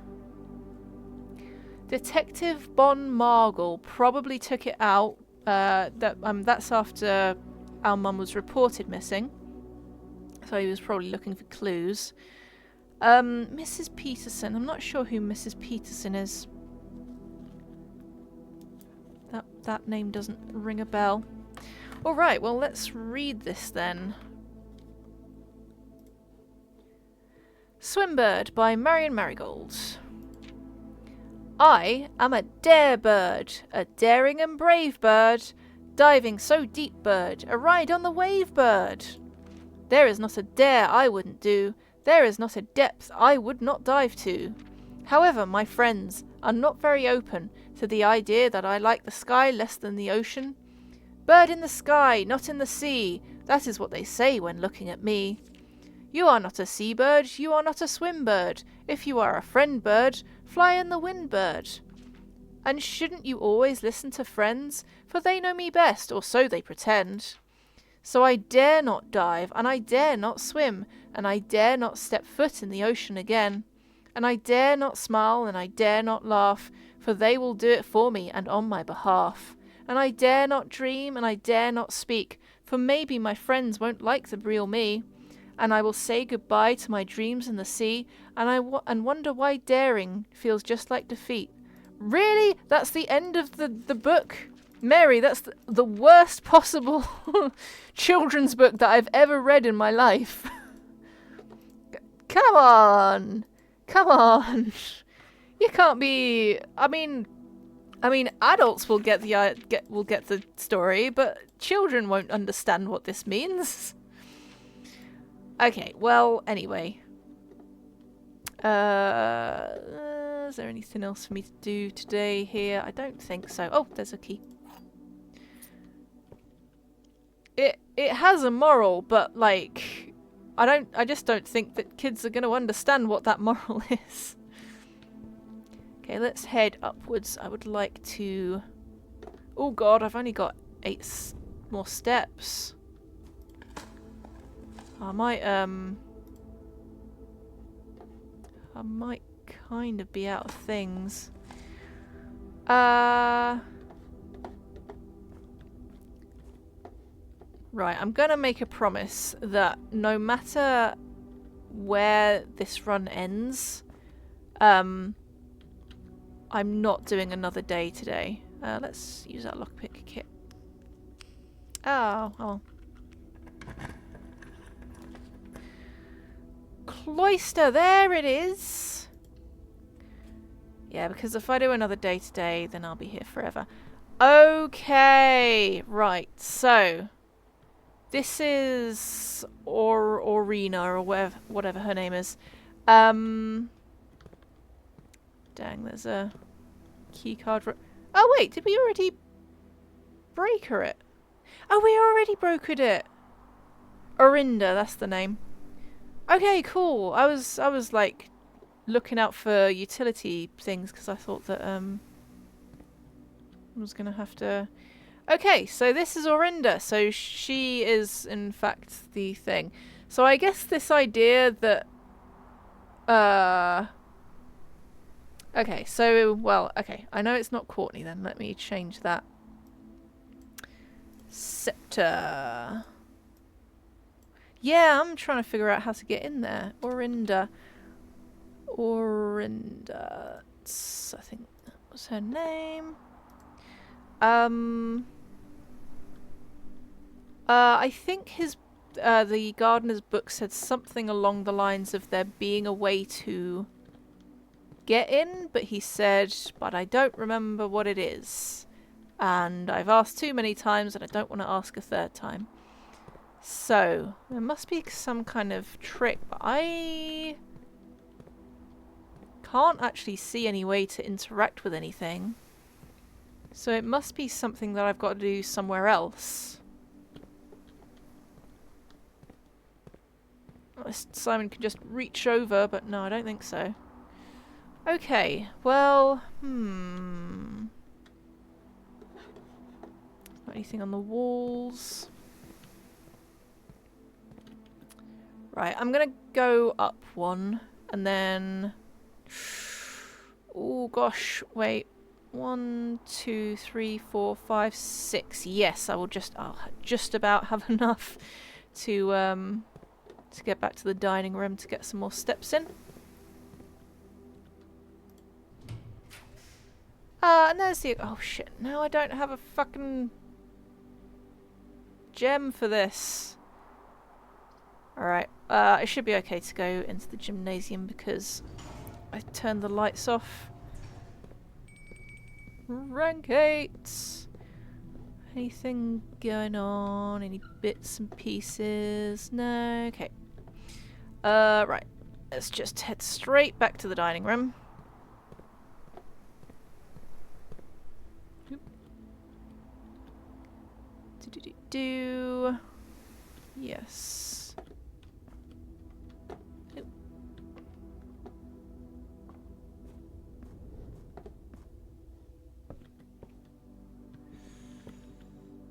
Detective Bon Margle probably took it out. That's after our mum was reported missing. So he was probably looking for clues. Mrs. Peterson. I'm not sure who Mrs. Peterson is. That name doesn't ring a bell. Alright, well let's read this then. Swimbird by Marion Marigold. I am a dare bird, a daring and brave bird, diving so deep bird, a ride on the wave bird. There is not a dare I wouldn't do, there is not a depth I would not dive to. However, my friends are not very open to the idea that I like the sky less than the ocean. Bird in the sky, not in the sea, that is what they say when looking at me. You are not a seabird, you are not a swimbird. If you are a friend bird, fly in the wind bird. And shouldn't you always listen to friends? For they know me best, or so they pretend. So I dare not dive, and I dare not swim, and I dare not step foot in the ocean again. And I dare not smile, and I dare not laugh, for they will do it for me and on my behalf. And I dare not dream, and I dare not speak, for maybe my friends won't like the real me. And I will say goodbye to my dreams in the sea, and wonder why daring feels just like defeat. Really? That's the end of the book? Mary, that's the worst possible children's book that I've ever read in my life. Come on! Come on! You can't be... I mean, adults will get the story, but children won't understand what this means. Okay, well, anyway. Is there anything else for me to do today here? I don't think so. Oh, there's a key. It has a moral, but like I just don't think that kids are going to understand what that moral is. Okay, let's head upwards. I would like to... Oh god, I've only got 8 more steps. I might kind of be out of things. Right, I'm gonna make a promise that no matter where this run ends, I'm not doing another day today. Let's use that lockpick kit. Oh. Cloister, there it is! Yeah, because if I do another day today, then I'll be here forever. Okay, right, so... This is Aurina, or whatever her name is. Dang, there's a key card. Oh wait, did we already breaker it? Oh, we already brokered it. Orinda, that's the name. Okay, cool. I was like looking out for utility things because I thought that I was gonna have to. Okay, so this is Orinda. So she is in fact the thing. So I guess this idea that okay, so well, okay, I know it's not Courtney then. Let me change that. Scepter. Yeah, I'm trying to figure out how to get in there. Orinda. I think that was her name. I think the gardener's book said something along the lines of there being a way to get in, but he said, but I don't remember what it is. And I've asked too many times and I don't want to ask a third time. So, there must be some kind of trick, but I can't actually see any way to interact with anything. So it must be something that I've got to do somewhere else. Simon can just reach over, but no, I don't think so. Okay, well, anything on the walls? Right, I'm gonna go up one, and then... Oh gosh, wait. 1, 2, 3, 4, 5, 6. Yes, I'll just about have enough to get back to the dining room to get some more steps in. And there's the... Oh shit, now I don't have a fucking gem for this. Alright, it should be okay to go into the gymnasium because I turned the lights off. Rank 8! Anything going on? Any bits and pieces? No? Okay. Right. Let's just head straight back to the dining room. Do. Yes.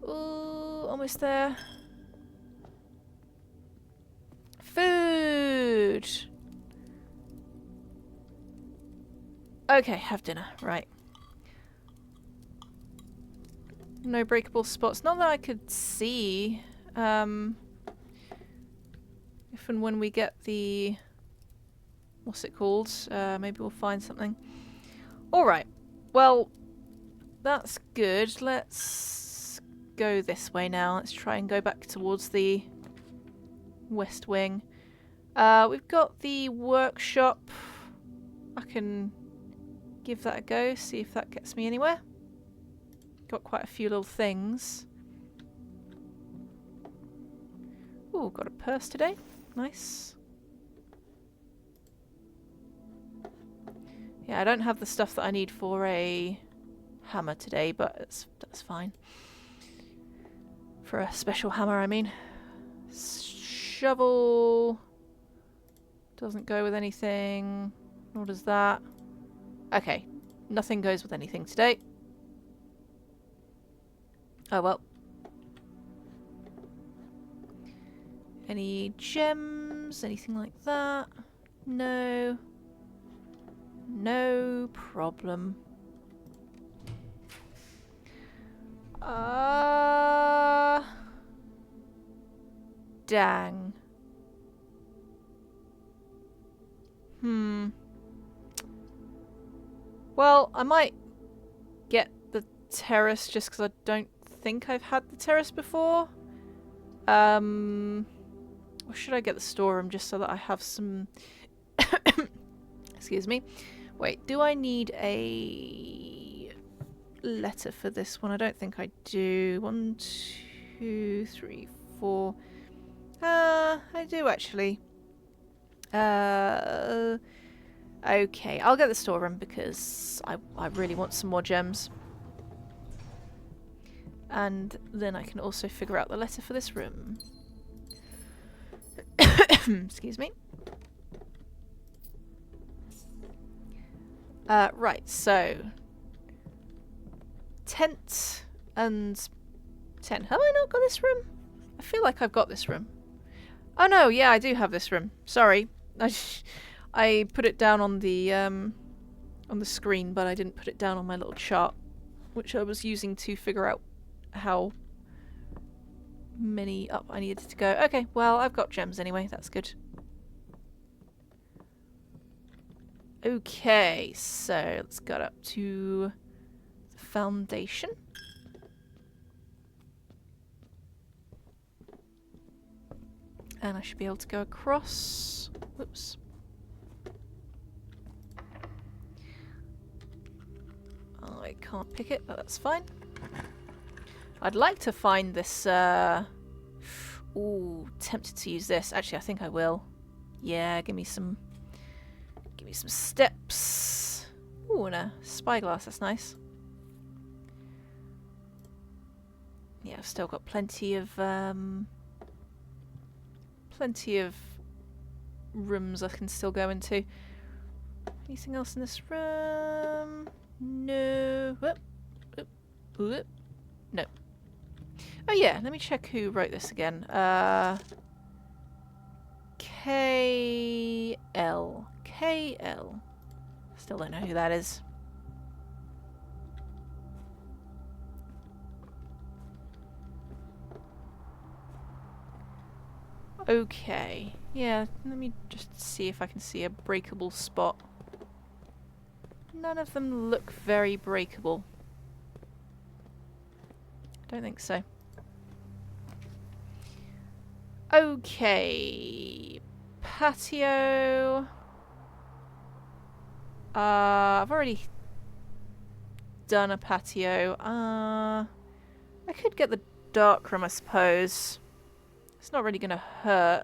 Ooh, almost there. Food! Okay, have dinner. Right. No breakable spots. Not that I could see. If and when we get the... What's it called? Maybe we'll find something. Alright. Well, that's good. Let's go this way now. Let's try and go back towards the west wing. We've got the workshop. I can give that a go, see if that gets me anywhere. Got quite a few little things. Ooh, got a purse today. Nice. Yeah, I don't have the stuff that I need for a hammer today, but that's fine. For a special hammer, I mean. Shovel doesn't go with anything, nor does that. Okay, nothing goes with anything today. Oh well. Any gems? Anything like that? No. No problem. Dang. Well, I might get the terrace just because I don't think I've had the terrace before. Or should I get the storeroom just so that I have some... Excuse me. Wait, do I need a letter for this one? I don't think I do. 1, 2, 3, 4. I do actually. Okay, I'll get the storeroom because I really want some more gems. And then I can also figure out the letter for this room. Excuse me. Right, so... Tent and... 10. Have I not got this room? I feel like I've got this room. Oh no, yeah, I do have this room. Sorry. I put it down on the screen, but I didn't put it down on my little chart, which I was using to figure out how many up I needed to go. Okay, well, I've got gems anyway. That's good. Okay, so let's get up to the foundation. And I should be able to go across. Whoops. I can't pick it, but that's fine. I'd like to find this, ooh, tempted to use this. Actually, I think I will. Yeah, give me some steps. Ooh, and a spyglass, that's nice. Yeah, I've still got plenty of rooms I can still go into. Anything else in this room? No. Whoop. Whoop. Whoop. No. Oh yeah, let me check who wrote this again. KL. KL. Still don't know who that is. Okay. Yeah, let me just see if I can see a breakable spot. None of them look very breakable. Don't think so. Okay. Patio. I've already done a patio. I could get the dark room, I suppose. It's not really going to hurt.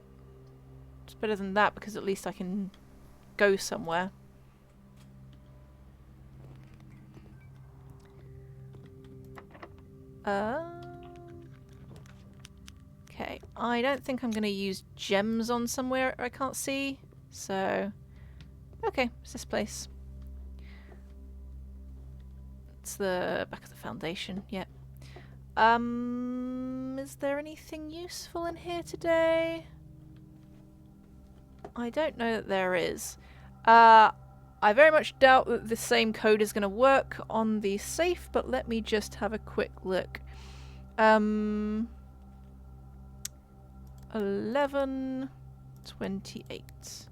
It's better than that because at least I can go somewhere. Okay, I don't think I'm going to use gems on somewhere I can't see. So, okay, it's this place. It's the back of the foundation, yeah. Is there anything useful in here today? I don't know that there is. I very much doubt that the same code is going to work on the safe, but let me just have a quick look. 11:28.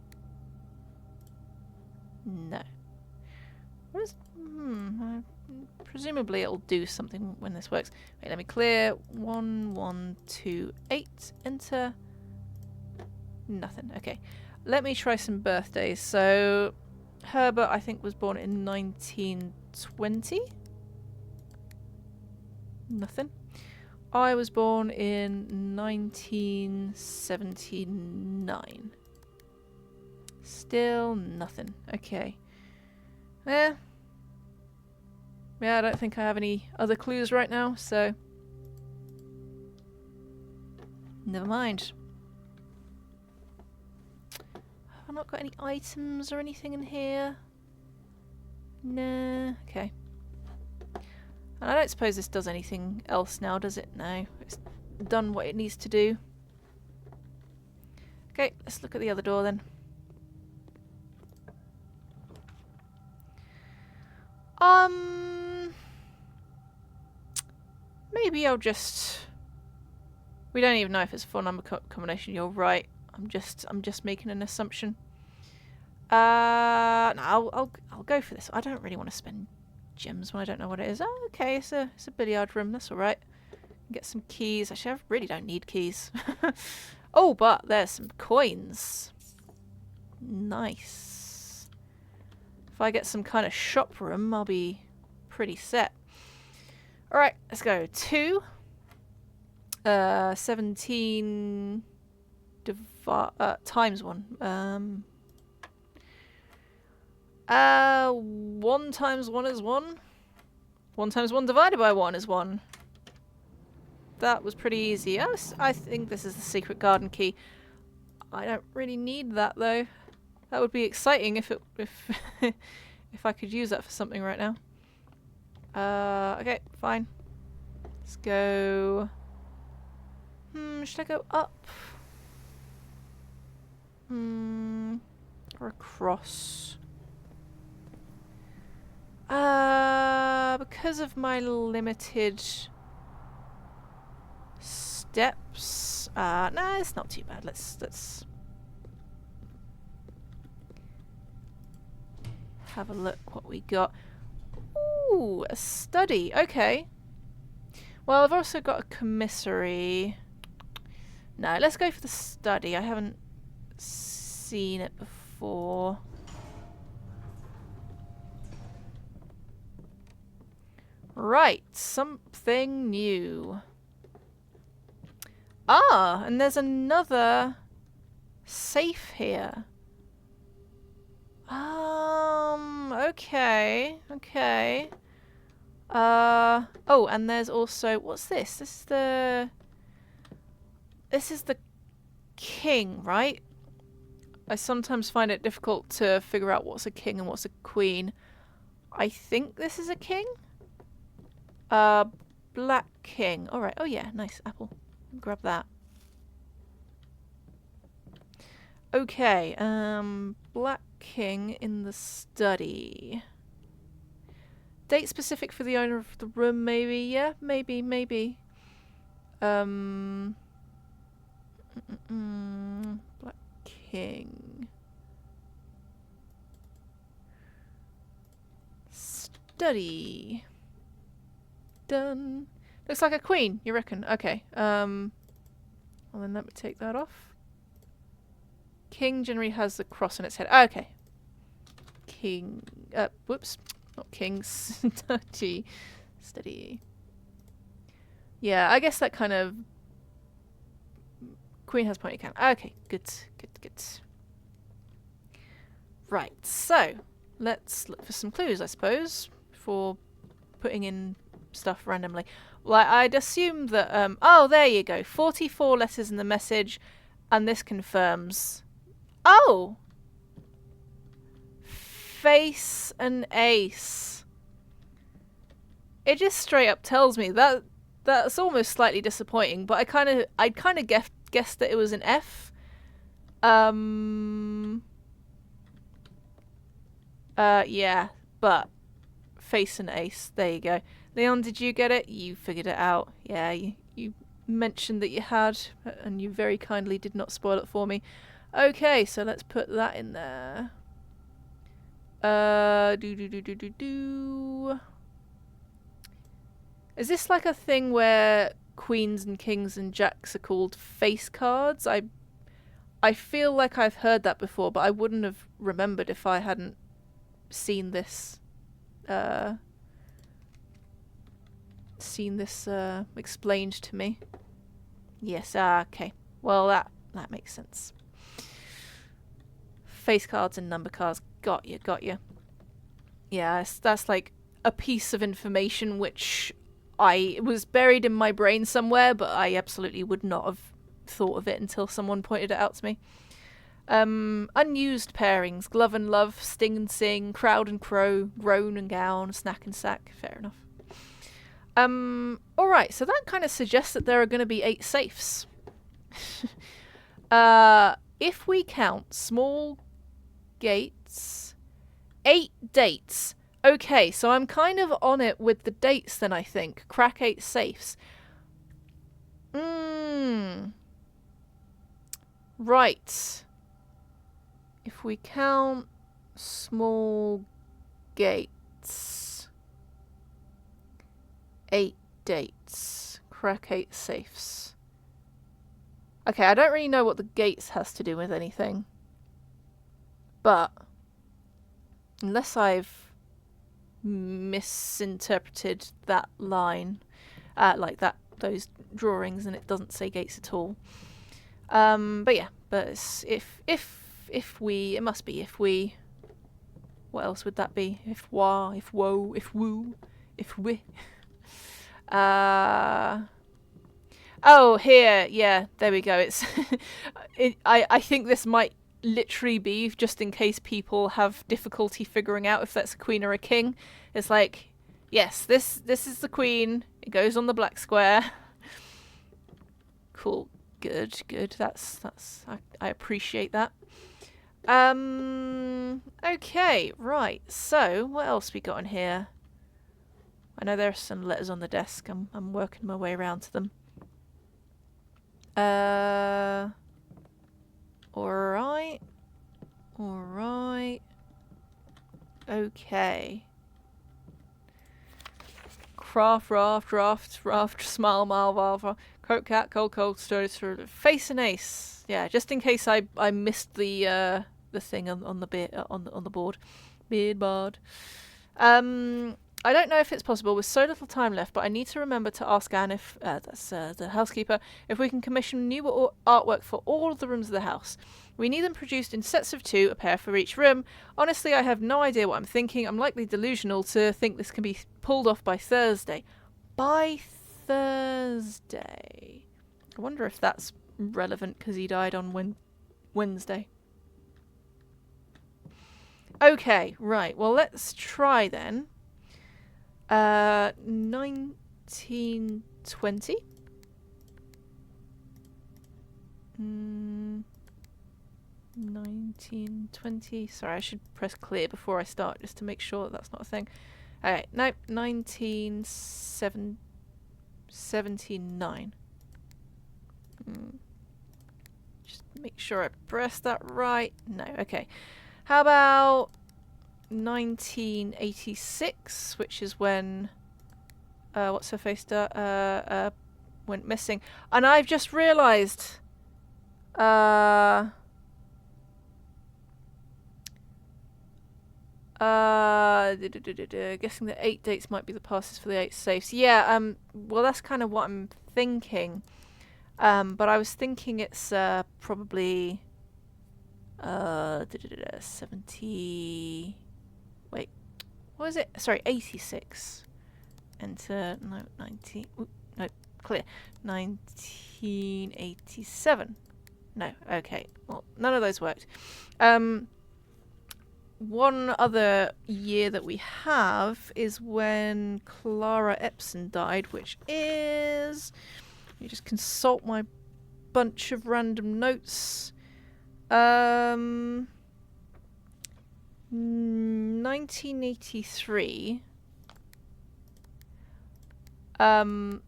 No. What is... presumably it'll do something when this works. Wait, let me clear. 1128. Enter. Nothing. Okay. Let me try some birthdays. So, Herbert, I think, was born in 1920. Nothing. I was born in 1979. Still nothing. Okay. Yeah, I don't think I have any other clues right now, so... Never mind. Have I not got any items or anything in here? Nah, okay. And I don't suppose this does anything else now, does it? No. It's done what it needs to do. Okay, let's look at the other door then. Maybe I'll just... We don't even know if it's a 4-number combination. You're right. I'm just making an assumption. No, I'll go for this. I don't really want to spend gems when I don't know what it is. Oh, okay, it's a billiard room. That's all right. Get some keys. Actually, I really don't need keys. Oh, but there's some coins. Nice. If I get some kind of shop room, I'll be pretty set. All right, let's go. 2. 17 times 1. 1 times 1 is 1. 1 times 1 divided by 1 is 1. That was pretty easy. I think this is the secret garden key. I don't really need that though. That would be exciting if if I could use that for something right now. Okay, fine. Let's go. Should I go up? Or across? Because of my limited steps. No, it's not too bad. Let's have a look what we got. Ooh, a study. Okay. Well, I've also got a commissary. No, let's go for the study. I haven't seen it before. Right, something new. Ah, and there's another safe here. Okay. Oh, and there's also, what's this? This is the king, right? I sometimes find it difficult to figure out what's a king and what's a queen. I think this is a king? Black king. Alright, oh yeah, nice apple. Grab that. Okay, black king in the study. Date specific for the owner of the room, maybe? Yeah, maybe. Black king. Study. Done. Looks like a queen, you reckon? Okay. Well then let me take that off. King generally has the cross on its head. Okay. King. Whoops. Not king. Study. Study. Yeah, I guess that kind of... Queen has pointy cannon. Okay, good. Right, so let's look for some clues, I suppose, before putting in stuff randomly. Well, I'd assume that... oh, there you go. 44 letters in the message, and this confirms... Oh! Face an ace. It just straight up tells me that that's almost slightly disappointing, but I'd kind of guessed that it was an F. Yeah, but face an ace. There you go. Leon, did you get it? You figured it out. Yeah, you mentioned that you had, and you very kindly did not spoil it for me. Okay, so let's put that in there. Is this like a thing where queens and kings and jacks are called face cards? I feel like I've heard that before, but I wouldn't have remembered if I hadn't seen this explained to me. Yes, okay. Well, that makes sense. Face cards and number cards. Got you. Yeah, that's like a piece of information which it was buried in my brain somewhere, but I absolutely would not have thought of it until someone pointed it out to me. Unused pairings. Glove and love, sting and sing, crowd and crow, groan and gown, snack and sack. Fair enough. Alright, so that kind of suggests that there are going to be 8 safes. If we count small gates, 8 dates. Okay, so I'm kind of on it with the dates then, I think. Crack 8 safes. Right. If we count small gates, 8 dates. Crack 8 safes. Okay, I don't really know what the gates has to do with anything. But unless I've misinterpreted that line, like those drawings, and it doesn't say gates at all. But yeah, but it's if we, it must be if we. What else would that be? If wah, if woe, if woo, if we. Oh, here, yeah, there we go. It's. I think this might literally be just in case people have difficulty figuring out if that's a queen or a king. It's like, yes, this is the queen. It goes on the black square. Cool. Good. That's I appreciate that. Okay, right. So, what else we got in here? I know there are some letters on the desk. I'm working my way around to them. Alright. Okay. Craft, raft, smile, mile, valve, coat, cat, cold, story, face and ace. Yeah, just in case I missed the thing on the board. Beard bard. I don't know if it's possible with so little time left, but I need to remember to ask Anne, if that's the housekeeper, if we can commission new artwork for all of the rooms of the house. We need them produced in sets of 2, a pair for each room. Honestly, I have no idea what I'm thinking. I'm likely delusional to think this can be pulled off by Thursday. By Thursday. I wonder if that's relevant because he died on Wednesday. Okay, right. Well, let's try then. 1920. 19, 20. Sorry, I should press clear before I start just to make sure that that's not a thing. Alright, nope, 1979. Just make sure I press that right. No, okay. How about 1986, which is when what's her face went missing. And I've just realised guessing the 8 dates might be the passes for the 8 safes. Yeah, well that's kind of what I'm thinking. But I was thinking it's probably 70. Wait, what was it? Sorry, 86. Enter, no, 19. No, clear. 1987. No, okay. Well, none of those worked. One other year that we have is when Clara Epson died, which is... Let me just consult my bunch of random notes. 1983. No,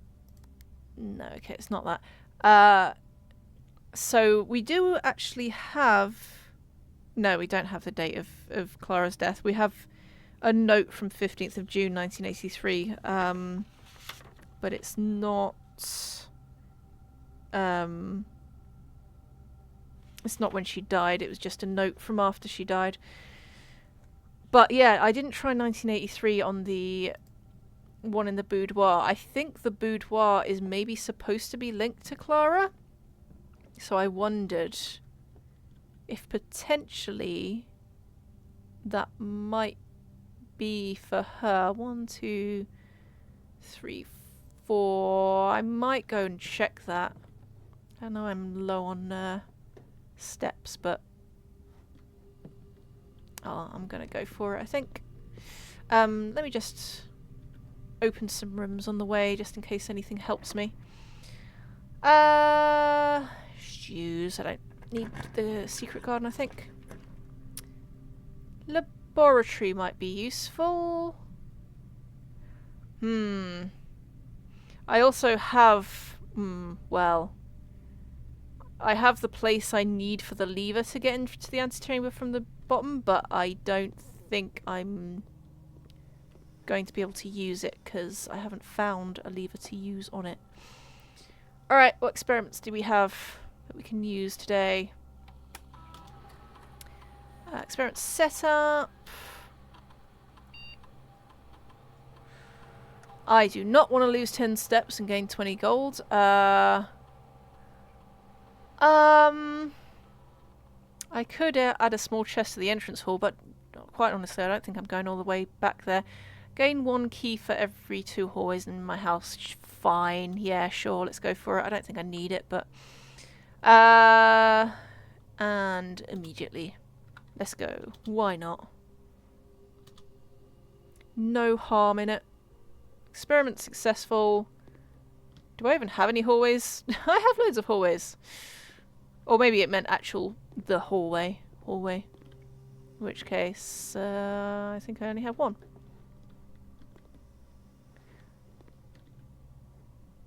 okay, it's not that. So we do actually have... No, we don't have the date of Clara's death. We have a note from 15th of June 1983, but it's not... it's not when she died, it was just a note from after she died. But yeah, I didn't try 1983 on the one in the boudoir. I think the boudoir is maybe supposed to be linked to Clara. So I wondered if potentially that might be for her. 1, 2, 3, 4. I might go and check that. I know I'm low on steps, but I'm gonna go for it, I think. Let me just open some rooms on the way, just in case anything helps me. Shoes. I don't need the secret garden, I think. Laboratory might be useful. I also have... well... I have the place I need for the lever to get into the antechamber from the bottom, but I don't think I'm going to be able to use it because I haven't found a lever to use on it. Alright, what experiments do we have that we can use today? Experiment setup. I do not want to lose 10 steps and gain 20 gold. I could add a small chest to the entrance hall, but quite honestly, I don't think I'm going all the way back there. Gain 1 key for every 2 hallways in my house. Fine. Yeah, sure. Let's go for it. I don't think I need it, but... and immediately. Let's go. Why not? No harm in it. Experiment successful. Do I even have any hallways? I have loads of hallways. Or maybe it meant the hallway. In which case, I think I only have 1.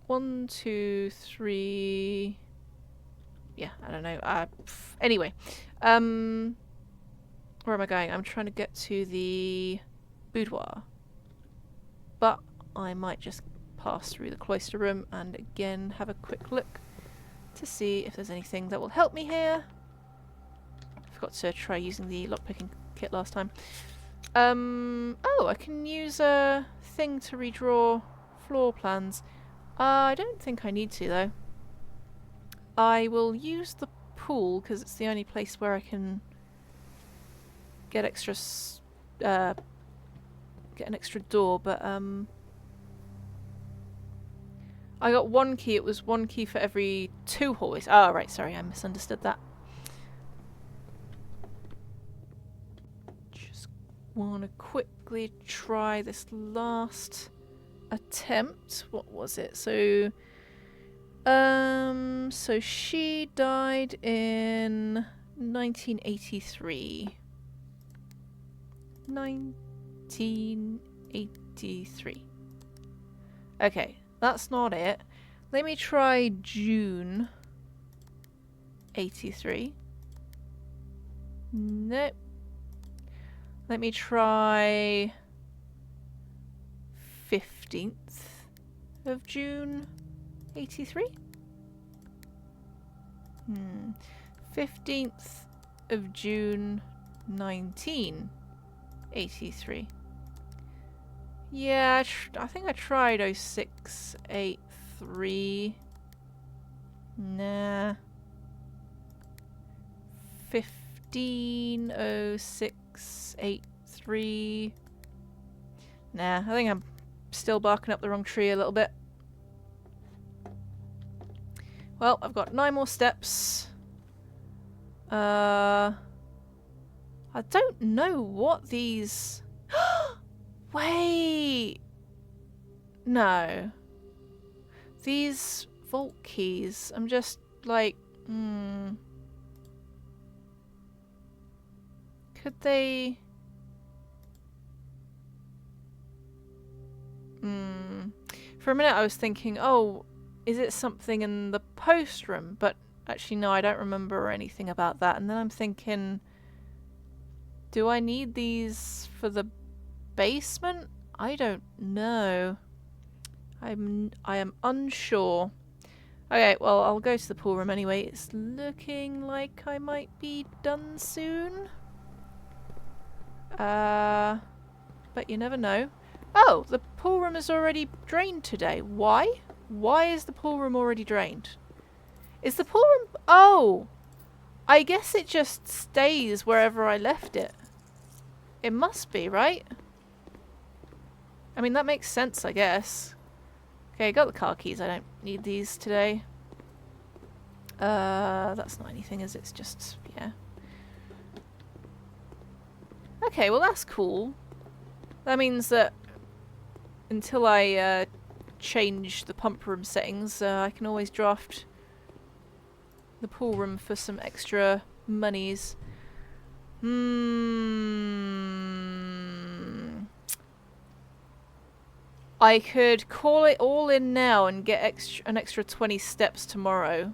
1, 2, 3... Yeah, I don't know. Anyway. Where am I going? I'm trying to get to the boudoir. But I might just pass through the cloister room and again have a quick look to see if there's anything that will help me here. I forgot to try using the lockpicking kit last time. Oh, I can use a thing to redraw floor plans. I don't think I need to though. I will use the pool because it's the only place where I can get extra get an extra door, but I got 1 key. It was 1 key for every 2 hallways. Oh, right, sorry, I misunderstood that. Just want to quickly try this last attempt. What was it? So she died in 1983. 1983. Okay, that's not it. Let me try June 83. Nope. Let me try 15th of June 83. 15th of June 1983. Yeah, I think I tried 0683. Nah. 150683. Nah, I think I'm still barking up the wrong tree a little bit. Well, I've got 9 more steps. I don't know what these... Wait! No. These vault keys, I'm just like, Could they... For a minute I was thinking, oh, is it something in the post room? But actually no, I don't remember anything about that. And then I'm thinking, do I need these for the basement? I don't know. I am unsure. Okay, well, I'll go to the pool room anyway. It's looking like I might be done soon. But you never know. Oh, the pool room is already drained today. Why? Why is the pool room already drained? Is the pool room... Oh! I guess it just stays wherever I left it. It must be, right? I mean, that makes sense, I guess. Okay, got the car keys. I don't need these today. That's not anything, is it? It's just, yeah. Okay, well that's cool. That means that until I change the pump room settings, I can always draft the pool room for some extra monies. I could call it all in now and get an extra 20 steps tomorrow.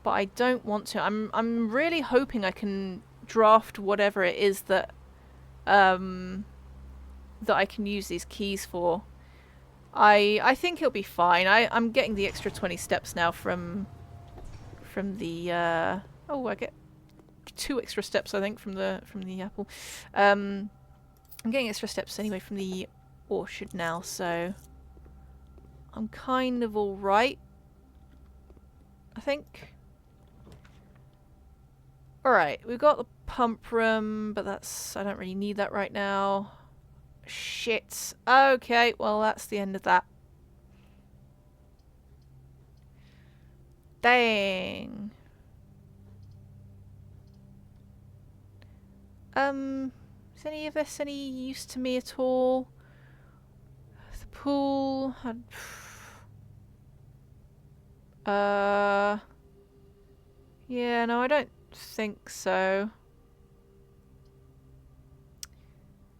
But I don't want to. I'm really hoping I can draft whatever it is that that I can use these keys for. I think it'll be fine. I'm getting the extra 20 steps now from the oh, I get 2 extra steps I think from the apple. I'm getting extra steps anyway from the orchard now, so I'm kind of all right, I think. Alright, we've got the pump room, but I don't really need that right now. Shit. Okay, well that's the end of that. Dang. Is any of this any use to me at all? The pool... yeah, no, I don't think so.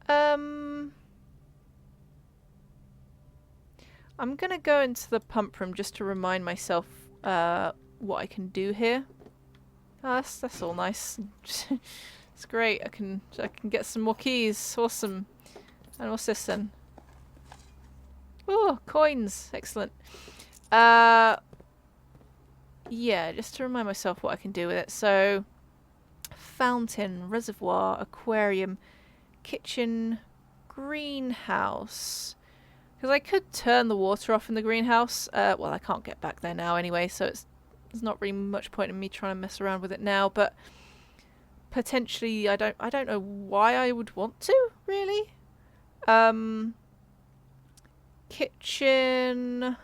I'm gonna go into the pump room just to remind myself what I can do here. Oh, that's all nice. It's great. I can get some more keys. Awesome. And what's this then? Oh, coins. Excellent. Yeah, just to remind myself what I can do with it. So, fountain, reservoir, aquarium, kitchen, greenhouse. Because I could turn the water off in the greenhouse. Well, I can't get back there now anyway, so there's not really much point in me trying to mess around with it now. But potentially, I don't know why I would want to, really. Kitchen.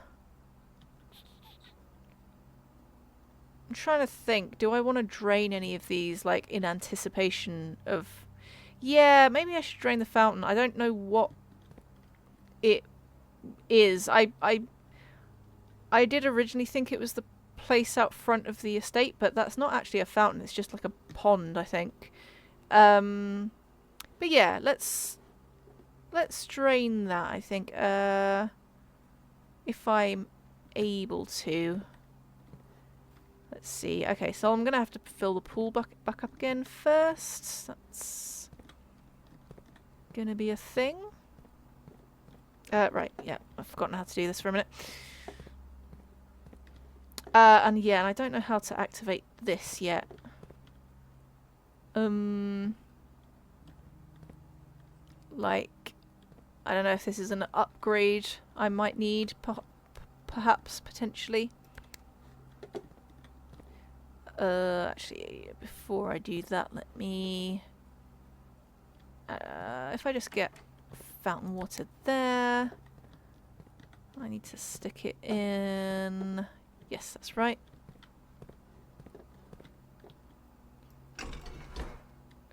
I'm trying to think. Do I want to drain any of these, like, in anticipation of... Yeah, maybe I should drain the fountain. I don't know what it is. I did originally think it was the place out front of the estate, but that's not actually a fountain. It's just like a pond, I think. But yeah, let's drain that, I think. If I'm able to. Let's see. Okay, so I'm going to have to fill the pool back up again first. That's going to be a thing. Right, yeah. I've forgotten how to do this for a minute. And yeah, and I don't know how to activate this yet. Like, I don't know if this is an upgrade I might need, perhaps, potentially. Actually, before I do that, let me... if I just get fountain water there... I need to stick it in... Yes, that's right.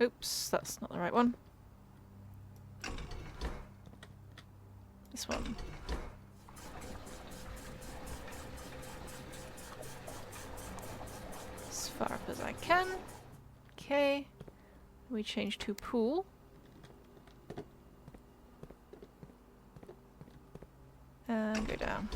Oops, that's not the right one. This one. As far up as I can. Okay. We change to pool. And go down.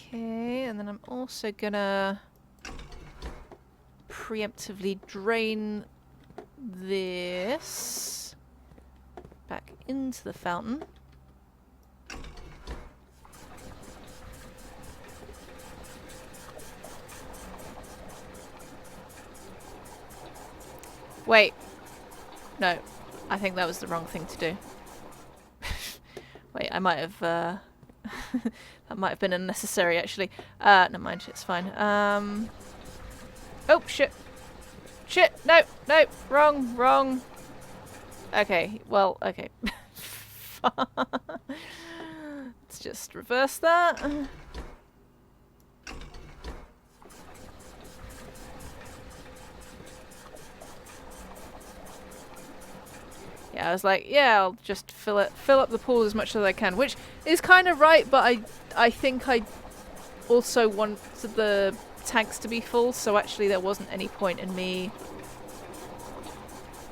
Okay, and then I'm also gonna preemptively drain this back into the fountain. Wait. No. I think that was the wrong thing to do. Wait, I might have... that might have been unnecessary, actually. Never mind, it's fine. Oh, shit. Shit! No! No! Wrong! Okay, well, okay. Let's just reverse that. Yeah, I was like, yeah, I'll just fill up the pool as much as I can, which is kind of right, but I think I also want the tanks to be full, so actually there wasn't any point in me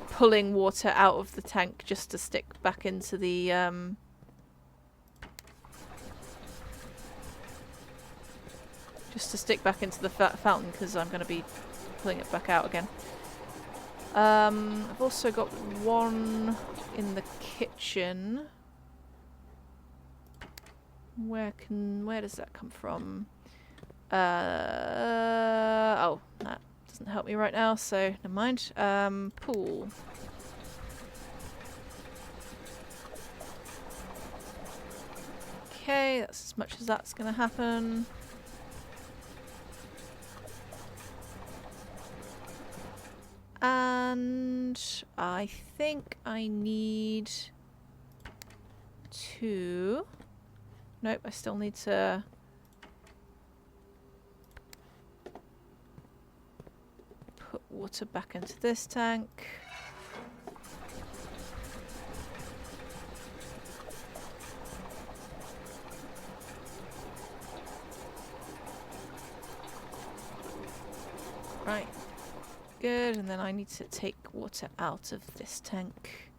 pulling water out of the tank just to stick back into the fountain, because I'm going to be pulling it back out again. I've also got one in the kitchen. Where does that come from? Oh, that doesn't help me right now, so never mind. Pool. Okay, that's as much as that's gonna happen. And I think I need to... Nope, I still need to... put water back into this tank. Right. Good, and then I need to take water out of this tank.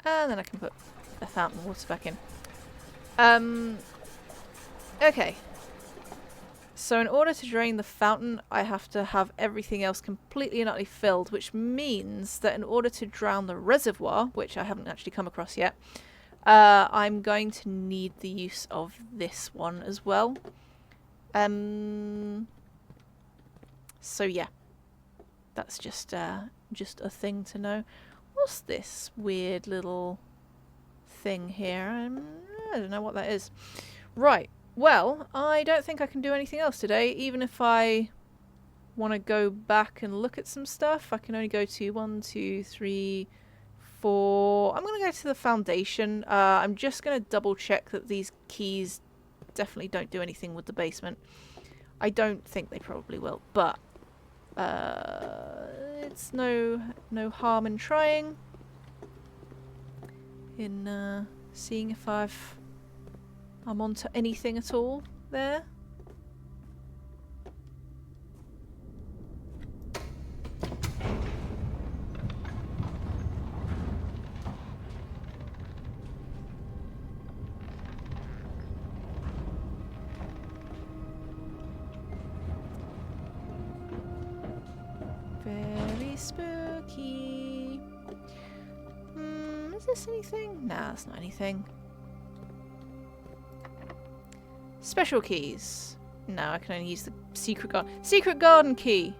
And then I can put the fountain water back in. Okay. So in order to drain the fountain, I have to have everything else completely and utterly filled, which means that in order to drown the reservoir, which I haven't actually come across yet, I'm going to need the use of this one as well. So yeah, that's just a thing to know. What's this weird little thing here? I don't know what that is. Right. Well, I don't think I can do anything else today, even if I want to go back and look at some stuff. I can only go to 1, 2, 3, 4. I'm going to go to the foundation. I'm just going to double check that these keys definitely don't do anything with the basement. I don't think they probably will, but it's no harm in trying. In seeing if I'm onto anything at all there. Very spooky. Is this anything? Nah, that's not anything. Special keys. No, I can only use the secret garden key.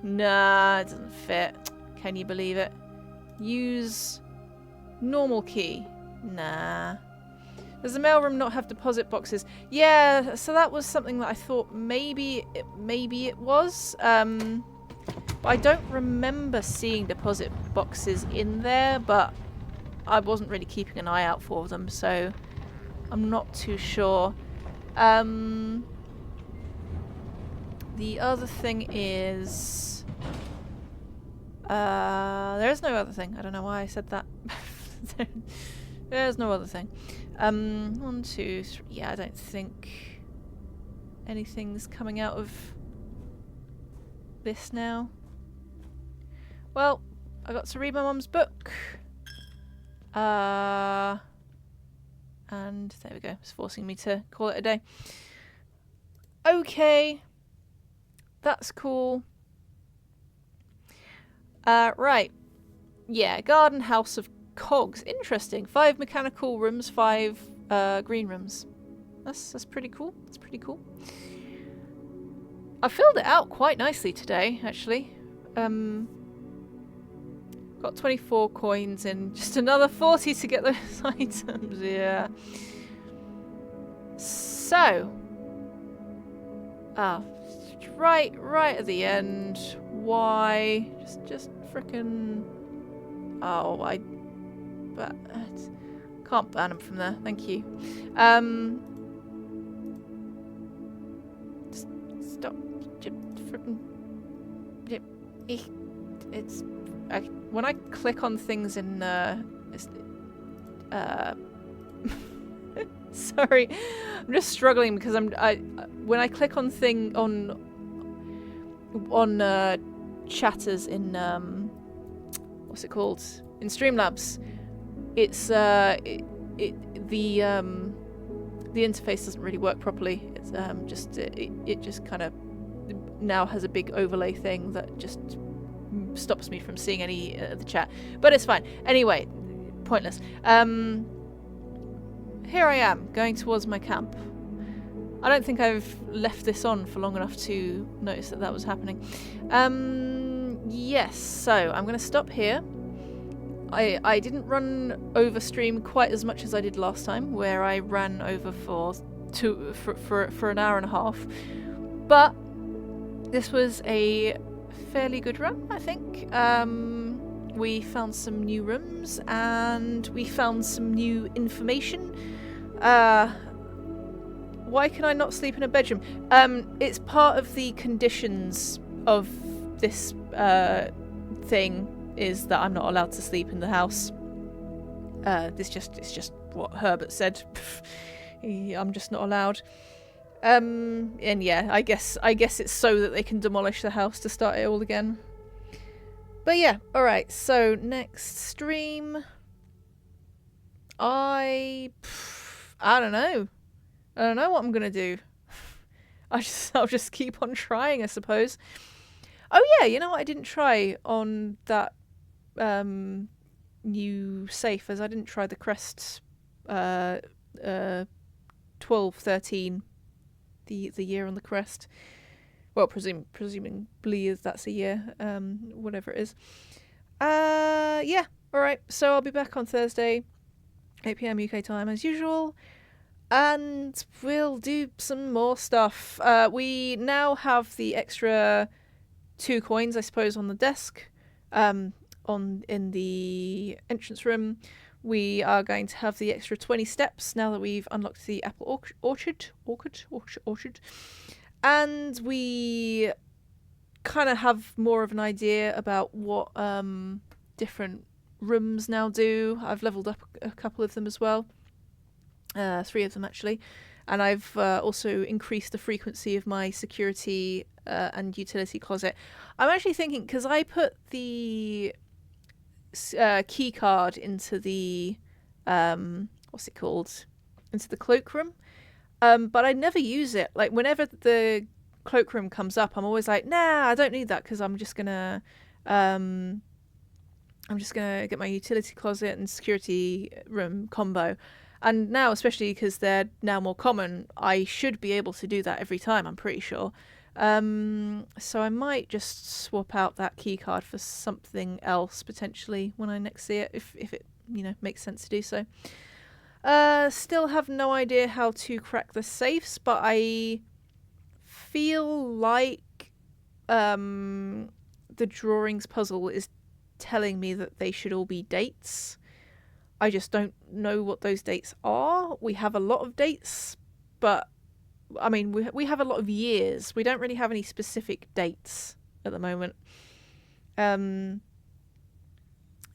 Nah, it doesn't fit. Can you believe it? Use normal key. Nah. Does the mailroom not have deposit boxes? Yeah, so that was something that I thought maybe it was. But I don't remember seeing deposit boxes in there, but I wasn't really keeping an eye out for them, so I'm not too sure. The other thing is... there's no other thing. I don't know why I said that. There's no other thing. 1, 2, 3. Yeah, I don't think anything's coming out of this now. Well, I got to read my mum's book. And there we go. It's forcing me to call it a day. Okay. That's cool. Right. Yeah, garden house of cogs. Interesting. 5 mechanical rooms, 5 green rooms. That's pretty cool. That's pretty cool. I filled it out quite nicely today, actually. Got 24 coins and just another 40 to get those items. Yeah. So. Right at the end. Why? Just frickin'. Oh, but can't ban them from there. Thank you. Just stop. Frickin'. It's. When I click on things in sorry, I'm just struggling because when I click on chatters in what's it called, in Streamlabs, it's the interface doesn't really work properly. It's it just kind of now has a big overlay thing that just stops me from seeing any of the chat, but it's fine. Anyway, pointless. Here I am, going towards my camp. I don't think I've left this on for long enough to notice that was happening. Yes, so I'm going to stop here. I didn't run over stream quite as much as I did last time, where I ran over for an hour and a half, but this was a fairly good run, I think. We found some new rooms and we found some new information. Why can I not sleep in a bedroom? It's part of the conditions of this thing is that I'm not allowed to sleep in the house. It's just what Herbert said. I'm just not allowed. And yeah, I guess it's so that they can demolish the house to start it all again. But yeah, alright, so next stream, I don't know. I don't know what I'm gonna do. I'll just keep on trying, I suppose. Oh yeah, you know what I didn't try on that new safe, as I didn't try the Crest 1213, the year on the Crest. Well, presumably that's a year, whatever it is. Yeah, alright, so I'll be back on Thursday, 8 PM UK time as usual. And we'll do some more stuff. We now have the extra 2 coins, I suppose, on the desk, in the entrance room. We are going to have the extra 20 steps now that we've unlocked the apple orchard. And we kind of have more of an idea about what different rooms now do. I've leveled up a couple of them as well. 3 of them actually, and I've also increased the frequency of my security and utility closet. I'm actually thinking, because I put the key card into the what's it called, into the cloakroom, but I never use it. Like, whenever the cloakroom comes up, I'm always like, nah, I don't need that, because I'm just gonna get my utility closet and security room combo. And now, especially because they're now more common, I should be able to do that every time, I'm pretty sure. So I might just swap out that key card for something else, potentially, when I next see it, if it, makes sense to do so. Still have no idea how to crack the safes, but I feel like the drawings puzzle is telling me that they should all be dates. I just don't know what those dates are. We have a lot of dates, but I mean, we have a lot of years. We don't really have any specific dates at the moment.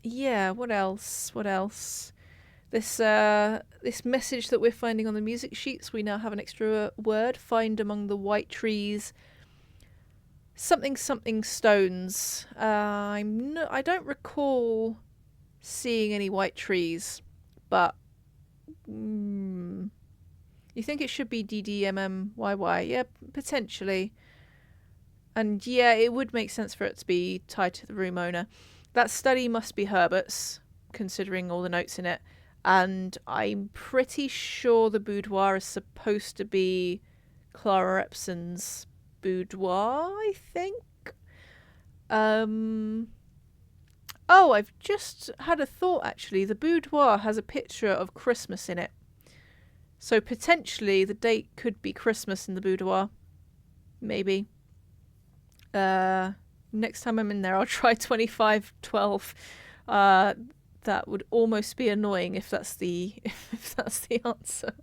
Yeah, what else? This message that we're finding on the music sheets, we now have an extra word. Find among the white trees something stones. I don't recall seeing any white trees, but you think it should be DDMMYY? Yeah, potentially. And yeah, it would make sense for it to be tied to the room owner. That study must be Herbert's, considering all the notes in it. And I'm pretty sure the boudoir is supposed to be Clara Epson's boudoir, I think. Oh, I've just had a thought, actually. The boudoir has a picture of Christmas in it. So potentially the date could be Christmas in the boudoir. Maybe. Next time I'm in there, I'll try 2512. That would almost be annoying if that's the answer.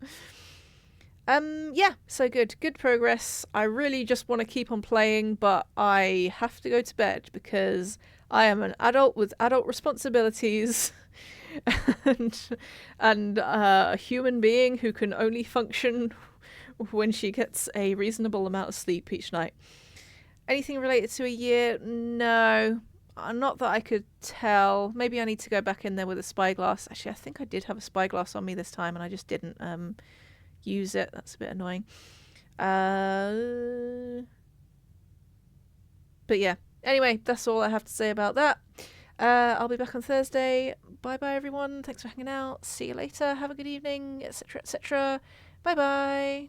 Yeah, so good progress. I really just want to keep on playing, but I have to go to bed because I am an adult with adult responsibilities and a human being who can only function when she gets a reasonable amount of sleep each night. Anything related to a year? No. Not that I could tell. Maybe I need to go back in there with a spyglass. Actually, I think I did have a spyglass on me this time and I just didn't use it. That's a bit annoying. But yeah. Anyway, that's all I have to say about that. I'll be back on Thursday. Bye bye, everyone. Thanks for hanging out. See you later. Have a good evening, etc., etc. Bye bye.